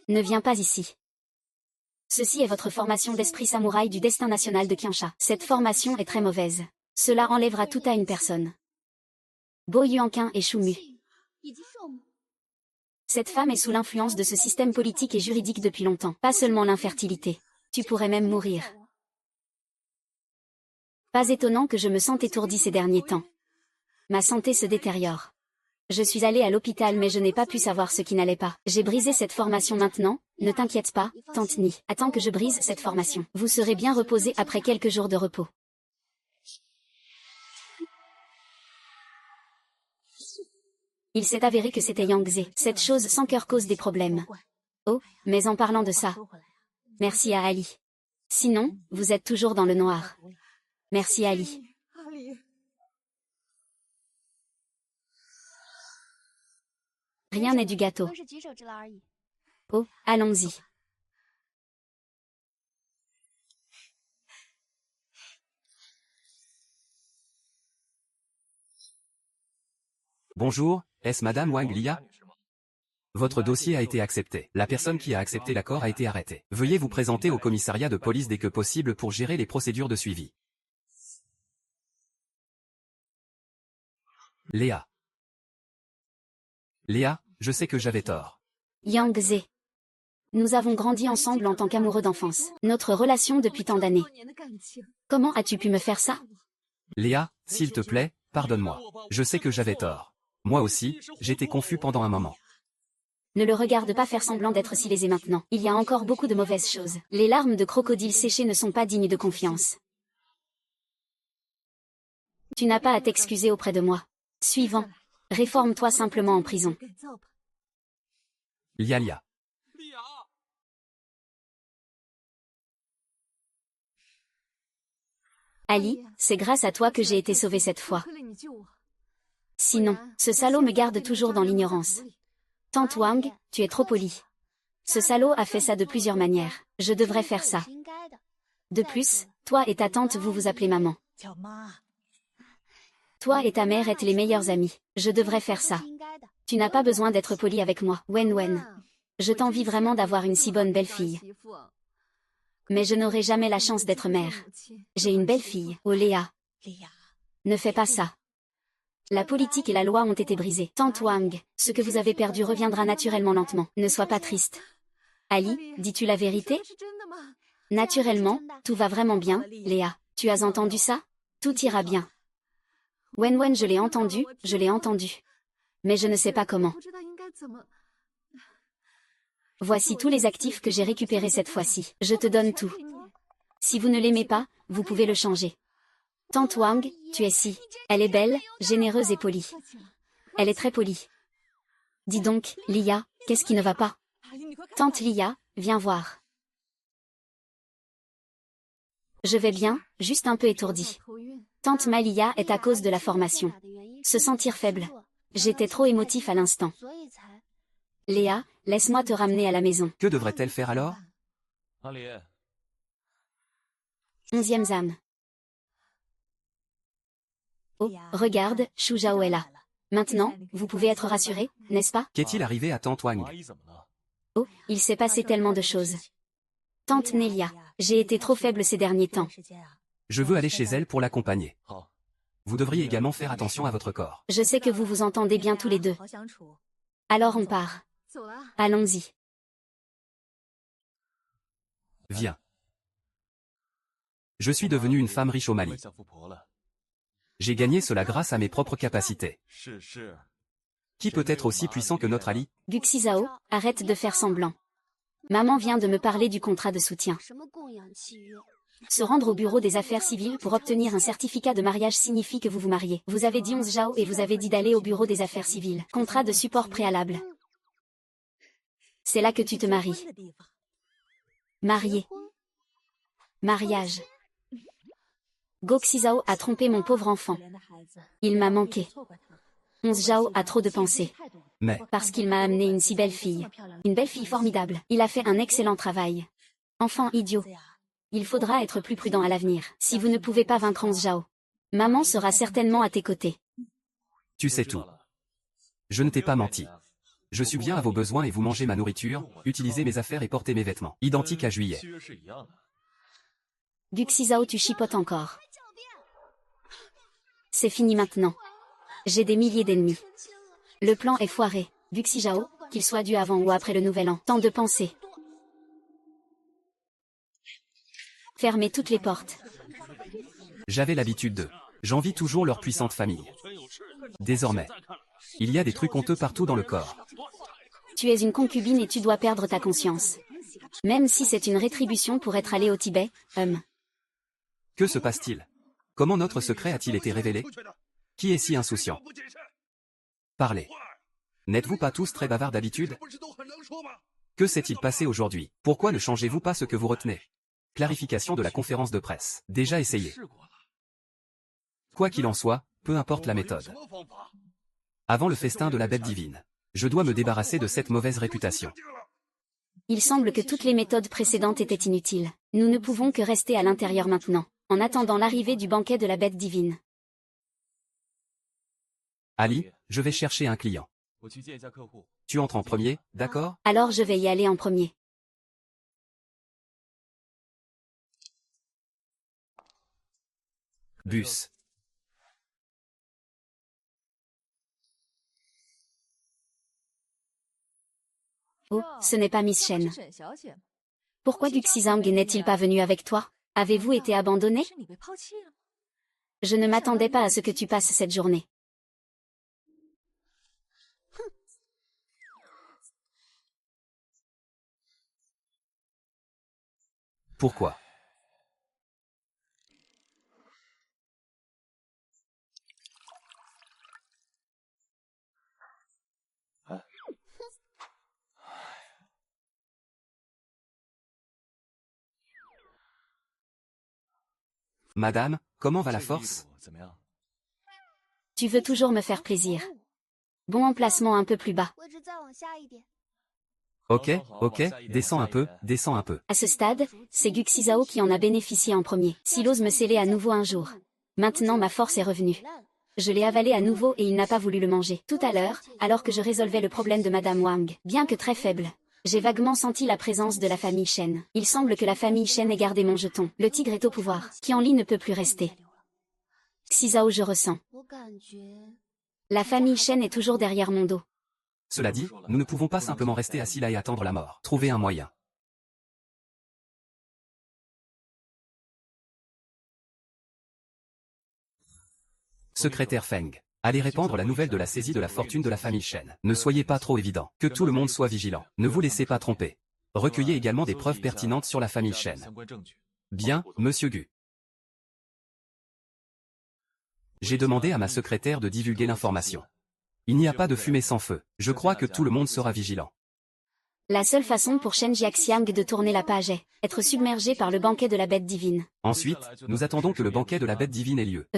Ne viens pas ici. Ceci est votre formation d'esprit samouraï du destin national de Qiansha. Cette formation est très mauvaise. Cela enlèvera tout à une personne. Bo Yuanqin et Shumu. Cette femme est sous l'influence de ce système politique et juridique depuis longtemps. Pas seulement l'infertilité. Tu pourrais même mourir. Pas étonnant que je me sente étourdie ces derniers temps. Ma santé se détériore. Je suis allée à l'hôpital mais je n'ai pas pu savoir ce qui n'allait pas. J'ai brisé cette formation maintenant, ne t'inquiète pas, tante Ni. Attends que je brise cette formation. Vous serez bien reposé après quelques jours de repos. Il s'est avéré que c'était Yang Ze. Cette chose sans cœur cause des problèmes. Oh, mais en parlant de ça. Merci à Ali. Sinon, vous êtes toujours dans le noir. Merci Ali. Rien n'est du gâteau. Oh, allons-y. Bonjour, est-ce Madame Wang Lia? Votre dossier a été accepté. La personne qui a accepté l'accord a été arrêtée. Veuillez vous présenter au commissariat de police dès que possible pour gérer les procédures de suivi. Léa. Léa, je sais que j'avais tort. Yang Ze. Nous avons grandi ensemble en tant qu'amoureux d'enfance. Notre relation depuis tant d'années. Comment as-tu pu me faire ça? Léa, s'il te plaît, pardonne-moi. Je sais que j'avais tort. Moi aussi, j'étais confus pendant un moment. Ne le regarde pas faire semblant d'être si lésé maintenant. Il y a encore beaucoup de mauvaises choses. Les larmes de crocodile séchées ne sont pas dignes de confiance. Tu n'as pas à t'excuser auprès de moi. Suivant. Réforme-toi simplement en prison. Lia. Ali, c'est grâce à toi que j'ai été sauvée cette fois. Sinon, ce salaud me garde toujours dans l'ignorance. Tante Wang, tu es trop polie. Ce salaud a fait ça de plusieurs manières. Je devrais faire ça. De plus, toi et ta tante vous appelez maman. Toi et ta mère êtes les meilleurs amis. Je devrais faire ça. Tu n'as pas besoin d'être poli avec moi. Wen. Je t'envie vraiment d'avoir une si bonne belle-fille. Mais je n'aurai jamais la chance d'être mère. J'ai une belle-fille. Oh Léa. Ne fais pas ça. La politique et la loi ont été brisées. Tante Wang, ce que vous avez perdu reviendra naturellement lentement. Ne sois pas triste. Ali, dis-tu la vérité? Naturellement, tout va vraiment bien, Léa. Tu as entendu ça? Tout ira bien. Wen, je l'ai entendu. Mais je ne sais pas comment. Voici tous les actifs que j'ai récupérés cette fois-ci. Je te donne tout. Si vous ne l'aimez pas, vous pouvez le changer. Tante Wang, tu es si. Elle est belle, généreuse et polie. Elle est très polie. Dis donc, Lia, qu'est-ce qui ne va pas? Tante Lia, viens voir. Je vais bien, juste un peu étourdie. Tante Malia est à cause de la formation. Se sentir faible. J'étais trop émotif à l'instant. Léa, laisse-moi te ramener à la maison. Que devrait-elle faire alors? 11e âme. Oh, regarde, Shu Zhao est là. Maintenant, vous pouvez être rassuré, n'est-ce pas? Qu'est-il arrivé à Tante Wang? Oh, il s'est passé tellement de choses. Tante Nelia, j'ai été trop faible ces derniers temps. Je veux aller chez elle pour l'accompagner. Vous devriez également faire attention à votre corps. Je sais que vous vous entendez bien tous les deux. Alors on part. Allons-y. Viens. Je suis devenue une femme riche au Mali. J'ai gagné cela grâce à mes propres capacités. Qui peut être aussi puissant que notre Ali? Guxizao, arrête de faire semblant. Maman vient de me parler du contrat de soutien. Se rendre au bureau des affaires civiles pour obtenir un certificat de mariage signifie que vous vous mariez. Vous avez dit 11 Zhao et vous avez dit d'aller au bureau des affaires civiles. Contrat de support préalable. C'est là que tu te maries. Marié. Mariage. Guxizao a trompé mon pauvre enfant. Il m'a manqué. 11 Zhao a trop de pensées. Mais, Parce qu'il m'a amené une si belle fille. Une belle fille formidable. Il a fait un excellent travail. Enfant idiot. Il faudra être plus prudent à l'avenir. Si vous ne pouvez pas vaincre 11 Zhao, maman sera certainement à tes côtés. tu sais tout. Je ne t'ai pas menti. Je suis bien à vos besoins et vous mangez ma nourriture, utilisez mes affaires et portez mes vêtements. Identique à juillet. Guxizao, tu chipotes encore. C'est fini maintenant. J'ai des milliers d'ennemis. Le plan est foiré. Guxizao, qu'il soit dû avant ou après le nouvel an. Tant de pensées. Fermez toutes les portes. J'avais l'habitude de. J'envie toujours leur puissante famille. Désormais, Il y a des trucs honteux partout dans le corps. Tu es une concubine et tu dois perdre ta conscience. Même si c'est une rétribution pour être allé au Tibet, Que se passe-t-il? Comment notre secret a-t-il été révélé? Qui est si insouciant? Parlez. N'êtes-vous pas tous très bavards d'habitude? Que s'est-il passé aujourd'hui? Pourquoi ne changez-vous pas ce que vous retenez? Clarification de la conférence de presse. Déjà essayé. Quoi qu'il en soit, peu importe la méthode. Avant le festin de la bête divine, je dois me débarrasser de cette mauvaise réputation. il semble que toutes les méthodes précédentes étaient inutiles. Nous ne pouvons que rester à l'intérieur maintenant, en attendant l'arrivée du banquet de la bête divine. Ali, je vais chercher un client. Tu entres en premier, d'accord? Alors je vais y aller en premier. Bus. Oh, ce n'est pas Miss Shen. Pourquoi Guxizang n'est-il pas venu avec toi? Avez-vous été abandonné? Je ne m'attendais pas à ce que tu passes cette journée. Pourquoi? Madame, comment va la force? Tu veux toujours me faire plaisir. Bon emplacement un peu plus bas. Ok, descends un peu, descends un peu. À ce stade, c'est Guxizao qui en a bénéficié en premier. S'il ose me sceller à nouveau un jour. Maintenant ma force est revenue. Je l'ai avalé à nouveau et il n'a pas voulu le manger. Tout à l'heure, alors que je résolvais le problème de Madame Wang, bien que très faible, j'ai vaguement senti la présence de la famille Shen. Il semble que la famille Shen ait gardé mon jeton. Le tigre est au pouvoir. Qianli ne peut plus rester. Xizao, je ressens. La famille Shen est toujours derrière mon dos. Cela dit, nous ne pouvons pas simplement rester assis là et attendre la mort. Trouver un moyen. Secrétaire Feng. Allez répandre la nouvelle de la saisie de la fortune de la famille Shen. Ne soyez pas trop évident. Que tout le monde soit vigilant. Ne vous laissez pas tromper. Recueillez également des preuves pertinentes sur la famille Shen. Bien, monsieur Gu. J'ai demandé à ma secrétaire de divulguer l'information. Il n'y a pas de fumée sans feu. Je crois que tout le monde sera vigilant. La seule façon pour Shen Jiaxiang de tourner la page est être submergé par le banquet de la bête divine. Ensuite, nous attendons que le banquet de la bête divine ait lieu.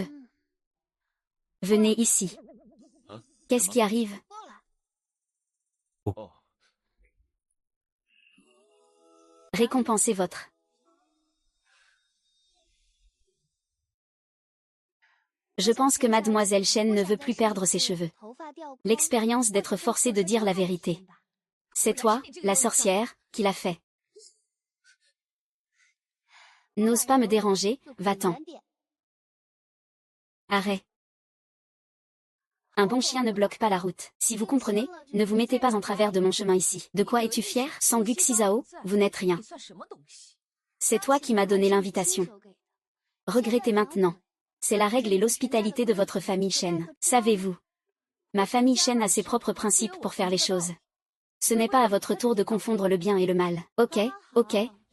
Venez ici. Qu'est-ce qui arrive? Oh. Récompensez votre. Je pense que Mademoiselle Shen ne veut plus perdre ses cheveux. L'expérience d'être forcée de dire la vérité. C'est toi, la sorcière, qui l'a fait. N'ose pas me déranger, va-t'en. Arrête. Un bon chien ne bloque pas la route. Si vous comprenez, ne vous mettez pas en travers de mon chemin ici. De quoi es-tu fier? Sans Guxizao, vous n'êtes rien. C'est toi qui m'as donné l'invitation. Regrettez maintenant. C'est la règle et l'hospitalité de votre famille Shen. Savez-vous? Ma famille Shen a ses propres principes pour faire les choses. Ce n'est pas à votre tour de confondre le bien et le mal. Ok,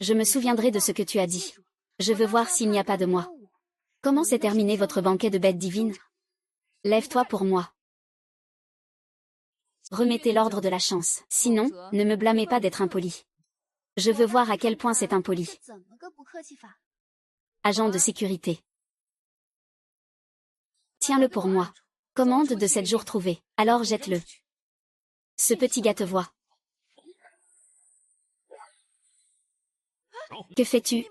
je me souviendrai de ce que tu as dit. Je veux voir s'il n'y a pas de moi. Comment s'est terminé votre banquet de bêtes divines? Lève-toi pour moi. Remettez l'ordre de la chance. Sinon, ne me blâmez pas d'être impoli. Je veux voir à quel point c'est impoli. Agent de sécurité. Tiens-le pour moi. Commande de 7 jours trouvés. Alors jette-le. Ce petit gars te voit. Que fais-tu?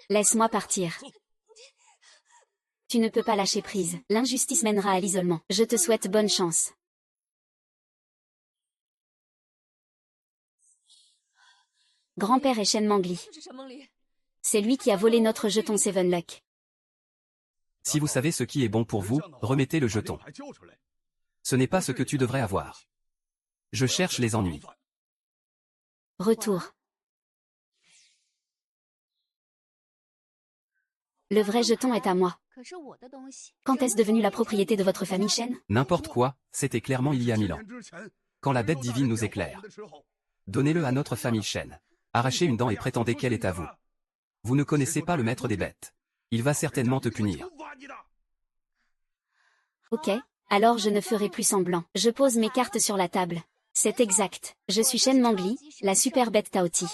Laisse-moi partir. Tu ne peux pas lâcher prise. L'injustice mènera à l'isolement. Je te souhaite bonne chance. Grand-père est Shen Mangli. C'est lui qui a volé notre jeton Seven Luck. Si vous savez ce qui est bon pour vous, remettez le jeton. Ce n'est pas ce que tu devrais avoir. Je cherche les ennuis. Retour. Le vrai jeton est à moi. Quand est-ce devenu la propriété de votre famille Shen? N'importe quoi, c'était clairement il y a 1000 ans. Quand la bête divine nous éclaire. Donnez-le à notre famille Shen. Arrachez une dent et prétendez qu'elle est à vous. Vous ne connaissez pas le maître des bêtes. Il va certainement te punir. Ok, alors je ne ferai plus semblant. Je pose mes cartes sur la table. C'est exact. Je suis Shen Mangli, la super bête Taoti.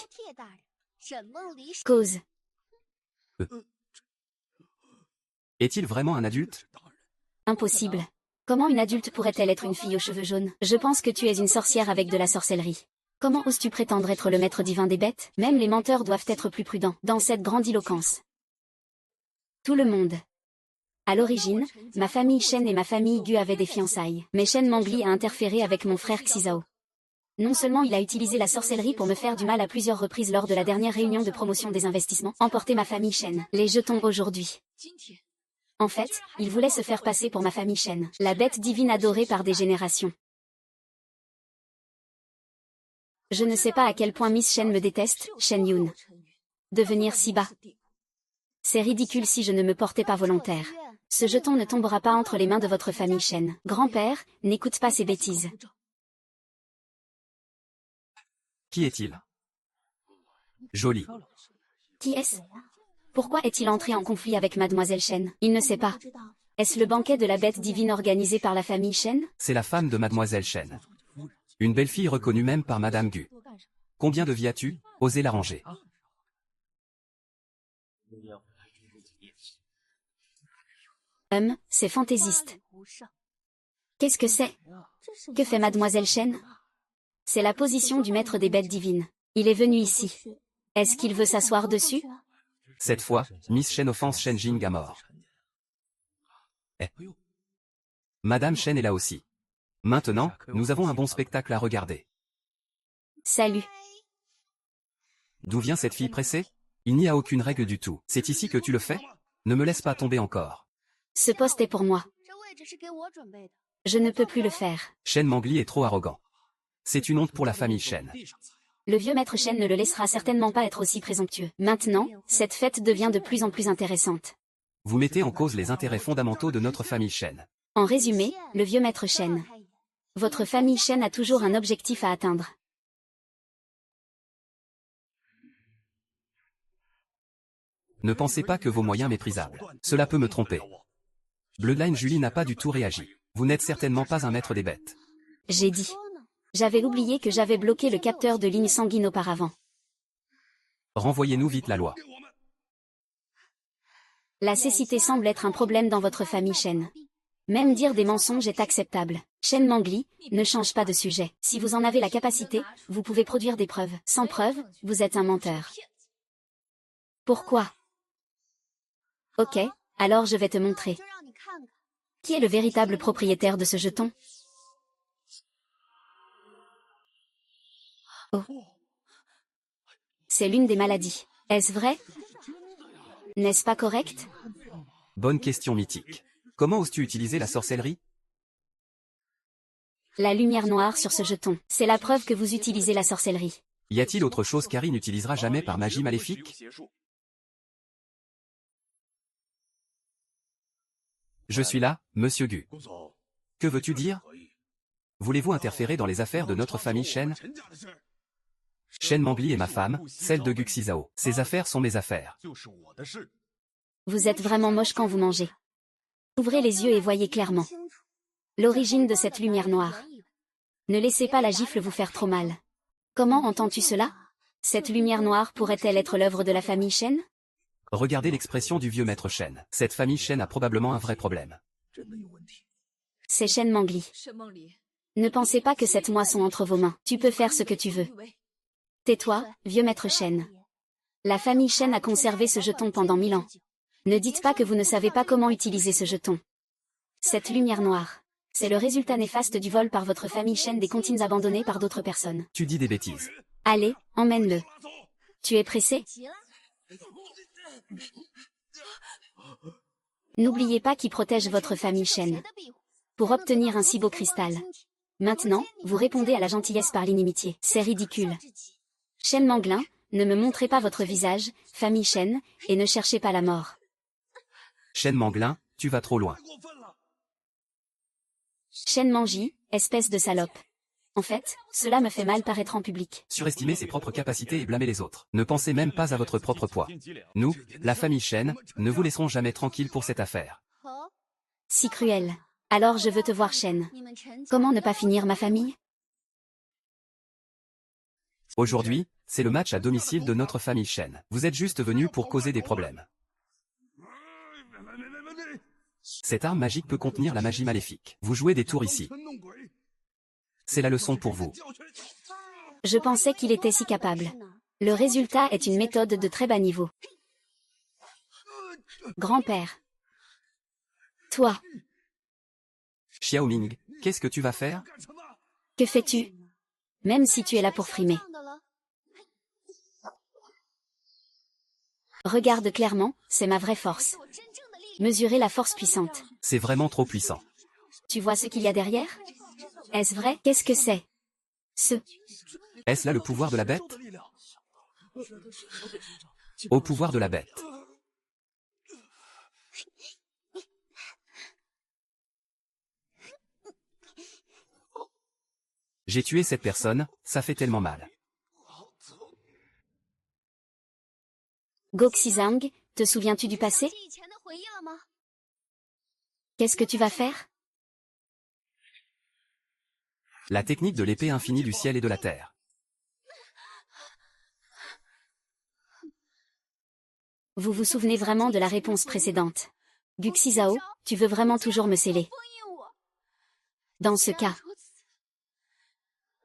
Cause. Est-il vraiment un adulte? Impossible. Comment une adulte pourrait-elle être une fille aux cheveux jaunes? Je pense que tu es une sorcière avec de la sorcellerie. Comment oses-tu prétendre être le maître divin des bêtes? Même les menteurs doivent être plus prudents dans cette grandiloquence. Tout le monde. À l'origine, ma famille Shen et ma famille Gu avaient des fiançailles. Mais Shen Mangli a interféré avec mon frère Xizao. Non seulement il a utilisé la sorcellerie pour me faire du mal à plusieurs reprises lors de la dernière réunion de promotion des investissements, emporté ma famille Shen. Les jetons aujourd'hui. En fait, il voulait se faire passer pour ma famille Shen, la bête divine adorée par des générations. Je ne sais pas à quel point Miss Shen me déteste, Shen Yun. Devenir si bas. C'est ridicule si je ne me portais pas volontaire. Ce jeton ne tombera pas entre les mains de votre famille Shen. Grand-père, n'écoute pas ces bêtises. Qui est-il? Joli. Qui est-ce? Pourquoi est-il entré en conflit avec mademoiselle Shen? Il ne sait pas. Est-ce le banquet de la bête divine organisé par la famille Shen? C'est la femme de mademoiselle Shen. Une belle fille reconnue même par madame Gu. Combien de vies as-tu? Osez l'arranger. C'est fantaisiste. Qu'est-ce que c'est? Que fait mademoiselle Shen? C'est la position du maître des bêtes divines. Il est venu ici. Est-ce qu'il veut s'asseoir dessus? Cette fois, Miss Shen offense Shen Jing à mort. Madame Shen est là aussi. Maintenant, nous avons un bon spectacle à regarder. Salut. D'où vient cette fille pressée? Il n'y a aucune règle du tout. C'est ici que tu le fais? Ne me laisse pas tomber encore. Ce poste est pour moi. Je ne peux plus le faire. Shen Mangli est trop arrogant. C'est une honte pour la famille Shen. Le vieux maître Shen ne le laissera certainement pas être aussi présomptueux. Maintenant, cette fête devient de plus en plus intéressante. Vous mettez en cause les intérêts fondamentaux de notre famille Shen. En résumé, le vieux maître Shen. Votre famille Shen a toujours un objectif à atteindre. Ne pensez pas que vos moyens méprisables. Cela peut me tromper. Bloodline Julie n'a pas du tout réagi. Vous n'êtes certainement pas un maître des bêtes. J'ai dit. J'avais oublié que j'avais bloqué le capteur de ligne sanguine auparavant. Renvoyez-nous vite la loi. La cécité semble être un problème dans votre famille Shen. Même dire des mensonges est acceptable. Shen Mangli, ne change pas de sujet. Si vous en avez la capacité, vous pouvez produire des preuves. Sans preuves, vous êtes un menteur. Pourquoi? Ok, alors je vais te montrer. Qui est le véritable propriétaire de ce jeton? Oh. C'est l'une des maladies. Est-ce vrai? N'est-ce pas correct? Bonne question mythique. Comment oses-tu utiliser la sorcellerie? La lumière noire sur ce jeton, c'est la preuve que vous utilisez la sorcellerie. Y a-t-il autre chose qu'Harry n'utilisera jamais par magie maléfique? Je suis là, monsieur Gu. Que veux-tu dire? Voulez-vous interférer dans les affaires de notre famille Shen? Shen Mangli est ma femme, celle de Gu Xizao. Ces affaires sont mes affaires. Vous êtes vraiment moche quand vous mangez. Ouvrez les yeux et voyez clairement l'origine de cette lumière noire. Ne laissez pas la gifle vous faire trop mal. Comment entends-tu cela? Cette lumière noire pourrait-elle être l'œuvre de la famille Shen? Regardez l'expression du vieux maître Shen. Cette famille Shen a probablement un vrai problème. C'est Shen Mangli. Ne pensez pas que cette moisson entre vos mains. Tu peux faire ce que tu veux. Tais-toi, vieux maître Shen. La famille Shen a conservé ce jeton pendant 1000 ans. Ne dites pas que vous ne savez pas comment utiliser ce jeton. Cette lumière noire, c'est le résultat néfaste du vol par votre famille Shen des comptines abandonnées par d'autres personnes. Tu dis des bêtises. Allez, emmène-le. Tu es pressé? N'oubliez pas qui protège votre famille Shen. Pour obtenir un si beau cristal. Maintenant, vous répondez à la gentillesse par l'inimitié. C'est ridicule. Shen Manglin, ne me montrez pas votre visage, famille Shen, et ne cherchez pas la mort. Shen Manglin, tu vas trop loin. Shen Manji, espèce de salope. En fait, cela me fait mal paraître en public. Surestimer ses propres capacités et blâmer les autres. Ne pensez même pas à votre propre poids. Nous, la famille Shen, ne vous laisserons jamais tranquille pour cette affaire. Si cruel. Alors je veux te voir Shen. Comment ne pas finir ma famille? Aujourd'hui, c'est le match à domicile de notre famille Shen. Vous êtes juste venus pour causer des problèmes. Cette arme magique peut contenir la magie maléfique. Vous jouez des tours ici. C'est la leçon pour vous. Je pensais qu'il était si capable. Le résultat est une méthode de très bas niveau. Grand-père. Toi, Xiaoming, qu'est-ce que tu vas faire? que fais-tu? Même si tu es là pour frimer. Regarde clairement, c'est ma vraie force. Mesurer la force puissante. C'est vraiment trop puissant. Tu vois ce qu'il y a derrière? Est-ce vrai? Qu'est-ce que c'est? Est-ce là le pouvoir de la bête? Au pouvoir de la bête. J'ai tué cette personne, ça fait tellement mal. Goxizang, te souviens-tu du passé? Qu'est-ce que tu vas faire? La technique de l'épée infinie du ciel et de la terre. Vous vous souvenez vraiment de la réponse précédente? Guxizao, tu veux vraiment toujours me sceller? Dans ce cas.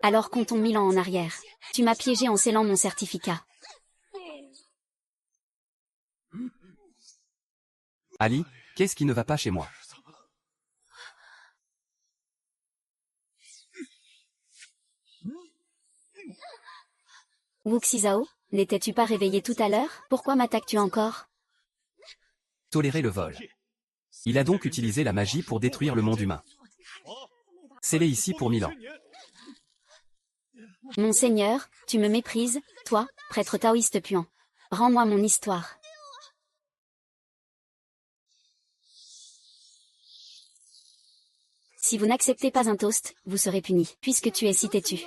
Alors comptons 1000 ans en arrière. Tu m'as piégé en scellant mon certificat. Ali, qu'est-ce qui ne va pas chez moi? Wuxizao, n'étais-tu pas réveillé tout à l'heure? Pourquoi m'attaques-tu encore? Tolérer le vol. Il a donc utilisé la magie pour détruire le monde humain. Scellé ici pour 1000 ans. Mon seigneur, tu me méprises, toi, prêtre taoïste puant. Rends-moi mon histoire. Si vous n'acceptez pas un toast, vous serez puni, puisque tu es si têtu.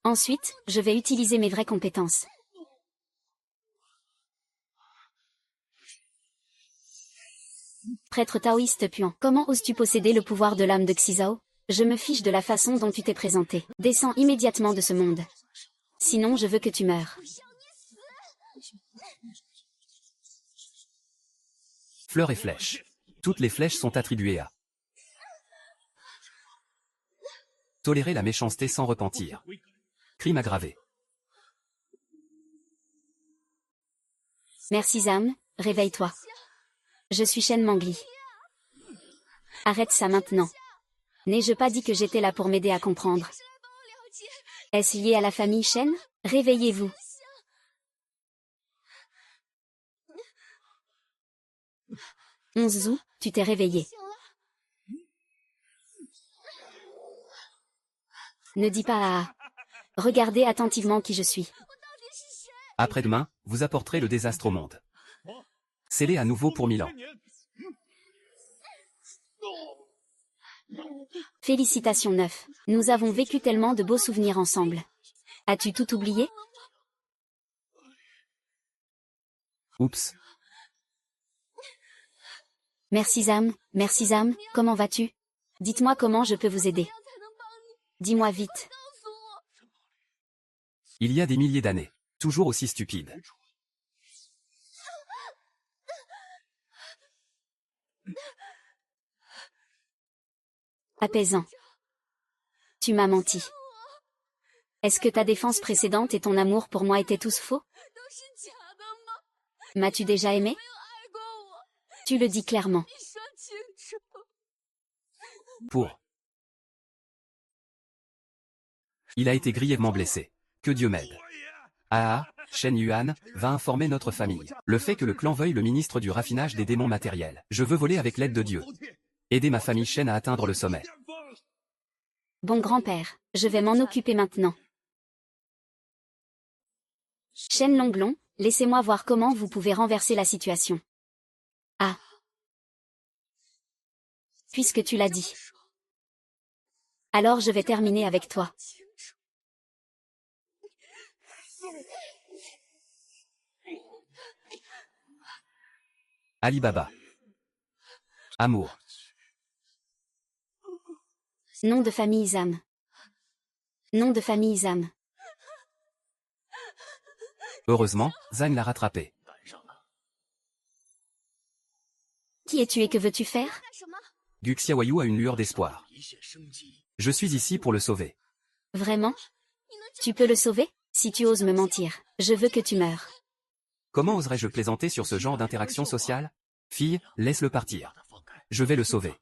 Ensuite, je vais utiliser mes vraies compétences. Prêtre taoïste puant, comment oses-tu posséder le pouvoir de l'âme de Xizao? Je me fiche de la façon dont tu t'es présenté. Descends immédiatement de ce monde. Sinon je veux que tu meures. Fleurs et flèches. Toutes les flèches sont attribuées à. Tolérer la méchanceté sans repentir. Crime aggravé. Merci Zam, réveille-toi. Je suis Shen Mangli. Arrête ça maintenant. N'ai-je pas dit que j'étais là pour m'aider à comprendre? Est-ce lié à la famille Shen? Réveillez-vous. Onzou, tu t'es réveillé. Ne dis pas à... Regardez attentivement qui je suis. Après-demain, vous apporterez le désastre au monde. Scellé à nouveau pour 1000 ans. Félicitations Neuf. Nous avons vécu tellement de beaux souvenirs ensemble. As-tu tout oublié? Oups. Merci Zam, comment vas-tu? Dites-moi comment je peux vous aider. Dis-moi vite. Il y a des milliers d'années. Toujours aussi stupide. Apaisant. Tu m'as menti. Est-ce que ta défense précédente et ton amour pour moi étaient tous faux? M'as-tu déjà aimé? Tu le dis clairement. Pour. Il a été grièvement blessé. Que Dieu m'aide. Shen Yuan, va informer notre famille. Le fait que le clan veuille le ministre du raffinage des démons matériels. Je veux voler avec l'aide de Dieu. Aider ma famille Shen à atteindre le sommet. Bon grand-père, je vais m'en occuper maintenant. Shen Longlong, laissez-moi voir comment vous pouvez renverser la situation. Ah. Puisque tu l'as dit. Alors je vais terminer avec toi. Ali Baba. Amour. Nom de famille Zam. Nom de famille Zam. Heureusement, Zhang l'a rattrapé. Qui es-tu et que veux-tu faire? Gu Xiaoyu a une lueur d'espoir. Je suis ici pour le sauver. Vraiment? Tu peux le sauver? Si tu oses me mentir, je veux que tu meures. Comment oserais-je plaisanter sur ce genre d'interaction sociale? Fille, laisse-le partir. Je vais le sauver.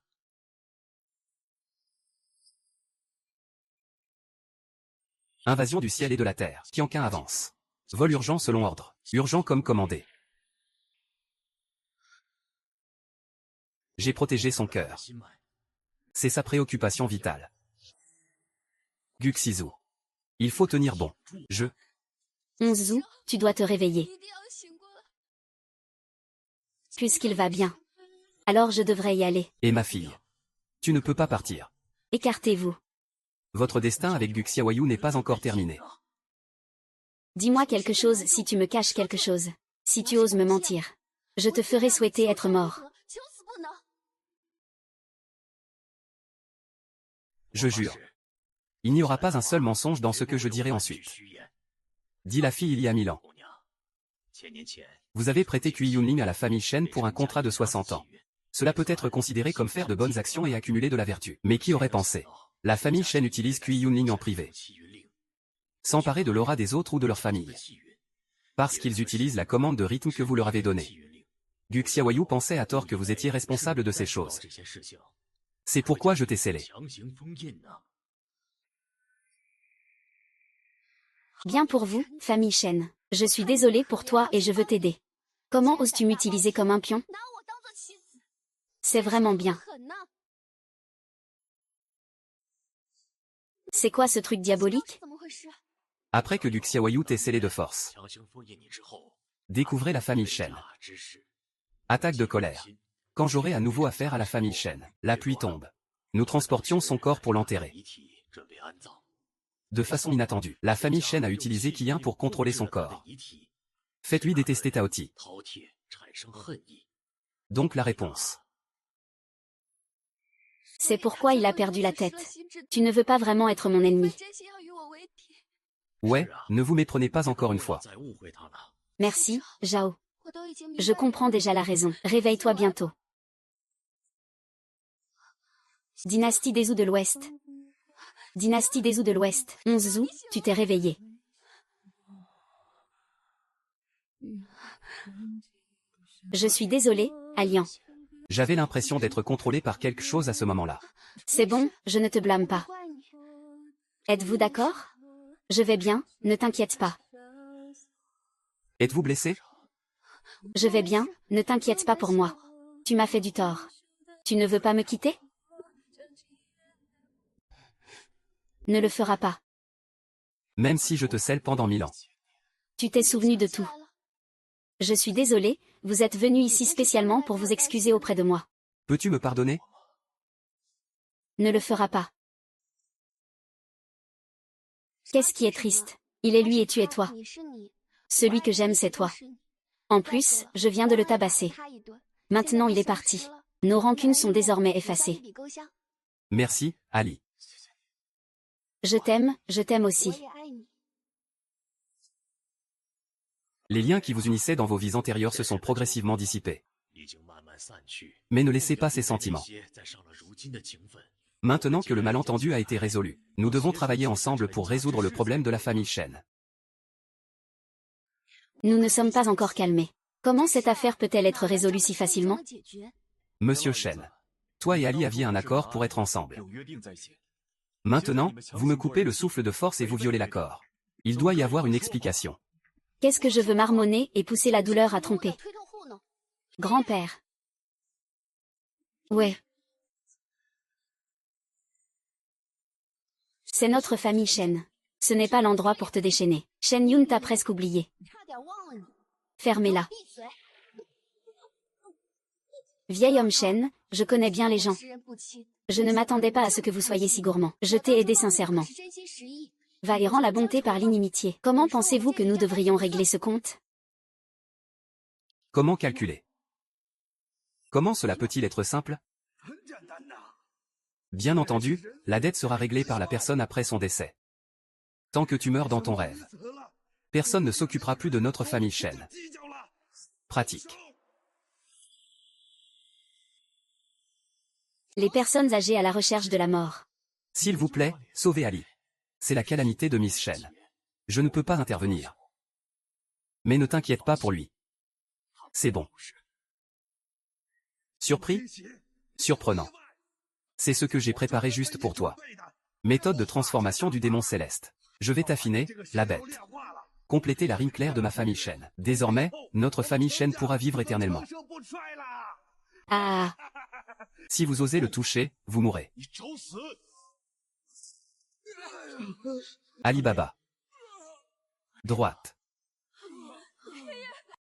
Invasion du ciel et de la terre. Qianqun avance. Vol urgent selon ordre. Urgent comme commandé. J'ai protégé son cœur. C'est sa préoccupation vitale. Gu Xizu. Il faut tenir bon. 11 août, tu dois te réveiller. Puisqu'il va bien. Alors je devrais y aller. Et ma fille. Tu ne peux pas partir. Écartez-vous. Votre destin avec Gu Xiaoyu n'est pas encore terminé. Dis-moi quelque chose si tu me caches quelque chose. Si tu oses me mentir. Je te ferai souhaiter être mort. Je jure. Il n'y aura pas un seul mensonge dans ce que je dirai ensuite. Dit la fille il y a 1000 ans. Vous avez prêté Cui Yunling à la famille Shen pour un contrat de 60 ans. Cela peut être considéré comme faire de bonnes actions et accumuler de la vertu. Mais qui aurait pensé? La famille Shen utilise Cui Yunling en privé. S'emparer de l'aura des autres ou de leur famille. Parce qu'ils utilisent la commande de rythme que vous leur avez donnée. Gu Xiaoyu pensait à tort que vous étiez responsable de ces choses. C'est pourquoi je t'ai scellé. Bien pour vous, famille Shen. Je suis désolée pour toi et je veux t'aider. Comment oses-tu m'utiliser comme un pion? C'est vraiment bien. C'est quoi ce truc diabolique? Après que Gu Xiaoyu t'ait scellé de force. Découvrez la famille Shen. Attaque de colère. Quand j'aurai à nouveau affaire à la famille Shen, la pluie tombe. Nous transportions son corps pour l'enterrer. De façon inattendue, la famille Shen a utilisé Qian pour contrôler son corps. Faites-lui détester Taoti. Donc la réponse. C'est pourquoi il a perdu la tête. Tu ne veux pas vraiment être mon ennemi. Ouais, ne vous méprenez pas encore une fois. Merci, Zhao. Je comprends déjà la raison. Réveille-toi bientôt. Dynastie des Zhou de l'Ouest. Dynastie des Zhou de l'Ouest. 11 Zhou, tu t'es réveillé. Je suis désolée, Alian. J'avais l'impression d'être contrôlé par quelque chose à ce moment-là. C'est bon, je ne te blâme pas. Êtes-vous d'accord? Je vais bien, ne t'inquiète pas. Êtes-vous blessé? Je vais bien, ne t'inquiète pas pour moi. Tu m'as fait du tort. Tu ne veux pas me quitter? Ne le fera pas. Même si je te scelle pendant 1000 ans. Tu t'es souvenu de tout. Je suis désolée, vous êtes venu ici spécialement pour vous excuser auprès de moi. Peux-tu me pardonner? Ne le fera pas. Qu'est-ce qui est triste? Il est lui et tu es toi. Celui que j'aime c'est toi. En plus, je viens de le tabasser. Maintenant il est parti. Nos rancunes sont désormais effacées. Merci, Ali. Je t'aime aussi. Les liens qui vous unissaient dans vos vies antérieures se sont progressivement dissipés. Mais ne laissez pas ces sentiments. Maintenant que le malentendu a été résolu, nous devons travailler ensemble pour résoudre le problème de la famille Shen. Nous ne sommes pas encore calmés. Comment cette affaire peut-elle être résolue si facilement? Monsieur Shen, toi et Ali aviez un accord pour être ensemble. Maintenant, vous me coupez le souffle de force et vous violez l'accord. Il doit y avoir une explication. Qu'est-ce que je veux marmonner et pousser la douleur à tromper? Grand-père. Ouais. C'est notre famille Shen. Ce n'est pas l'endroit pour te déchaîner. Shen Yun t'a presque oublié. Fermez-la. Vieil homme chêne, je connais bien les gens. Je ne m'attendais pas à ce que vous soyez si gourmand. Je t'ai aidé sincèrement. Va et rends la bonté par l'inimitié. Comment pensez-vous que nous devrions régler ce compte? Comment calculer? Comment cela peut-il être simple? Bien entendu, la dette sera réglée par la personne après son décès. Tant que tu meurs dans ton rêve, personne ne s'occupera plus de notre famille chêne. Pratique. Les personnes âgées à la recherche de la mort. S'il vous plaît, sauvez Ali. C'est la calamité de Miss Chen. Je ne peux pas intervenir. Mais ne t'inquiète pas pour lui. C'est bon. Surpris? Surprenant. C'est ce que j'ai préparé juste pour toi. Méthode de transformation du démon céleste. Je vais t'affiner, la bête. Compléter la rime claire de ma famille Chen. Désormais, notre famille Chen pourra vivre éternellement. Ah. Si vous osez le toucher, vous mourrez. Ali Baba. Droite.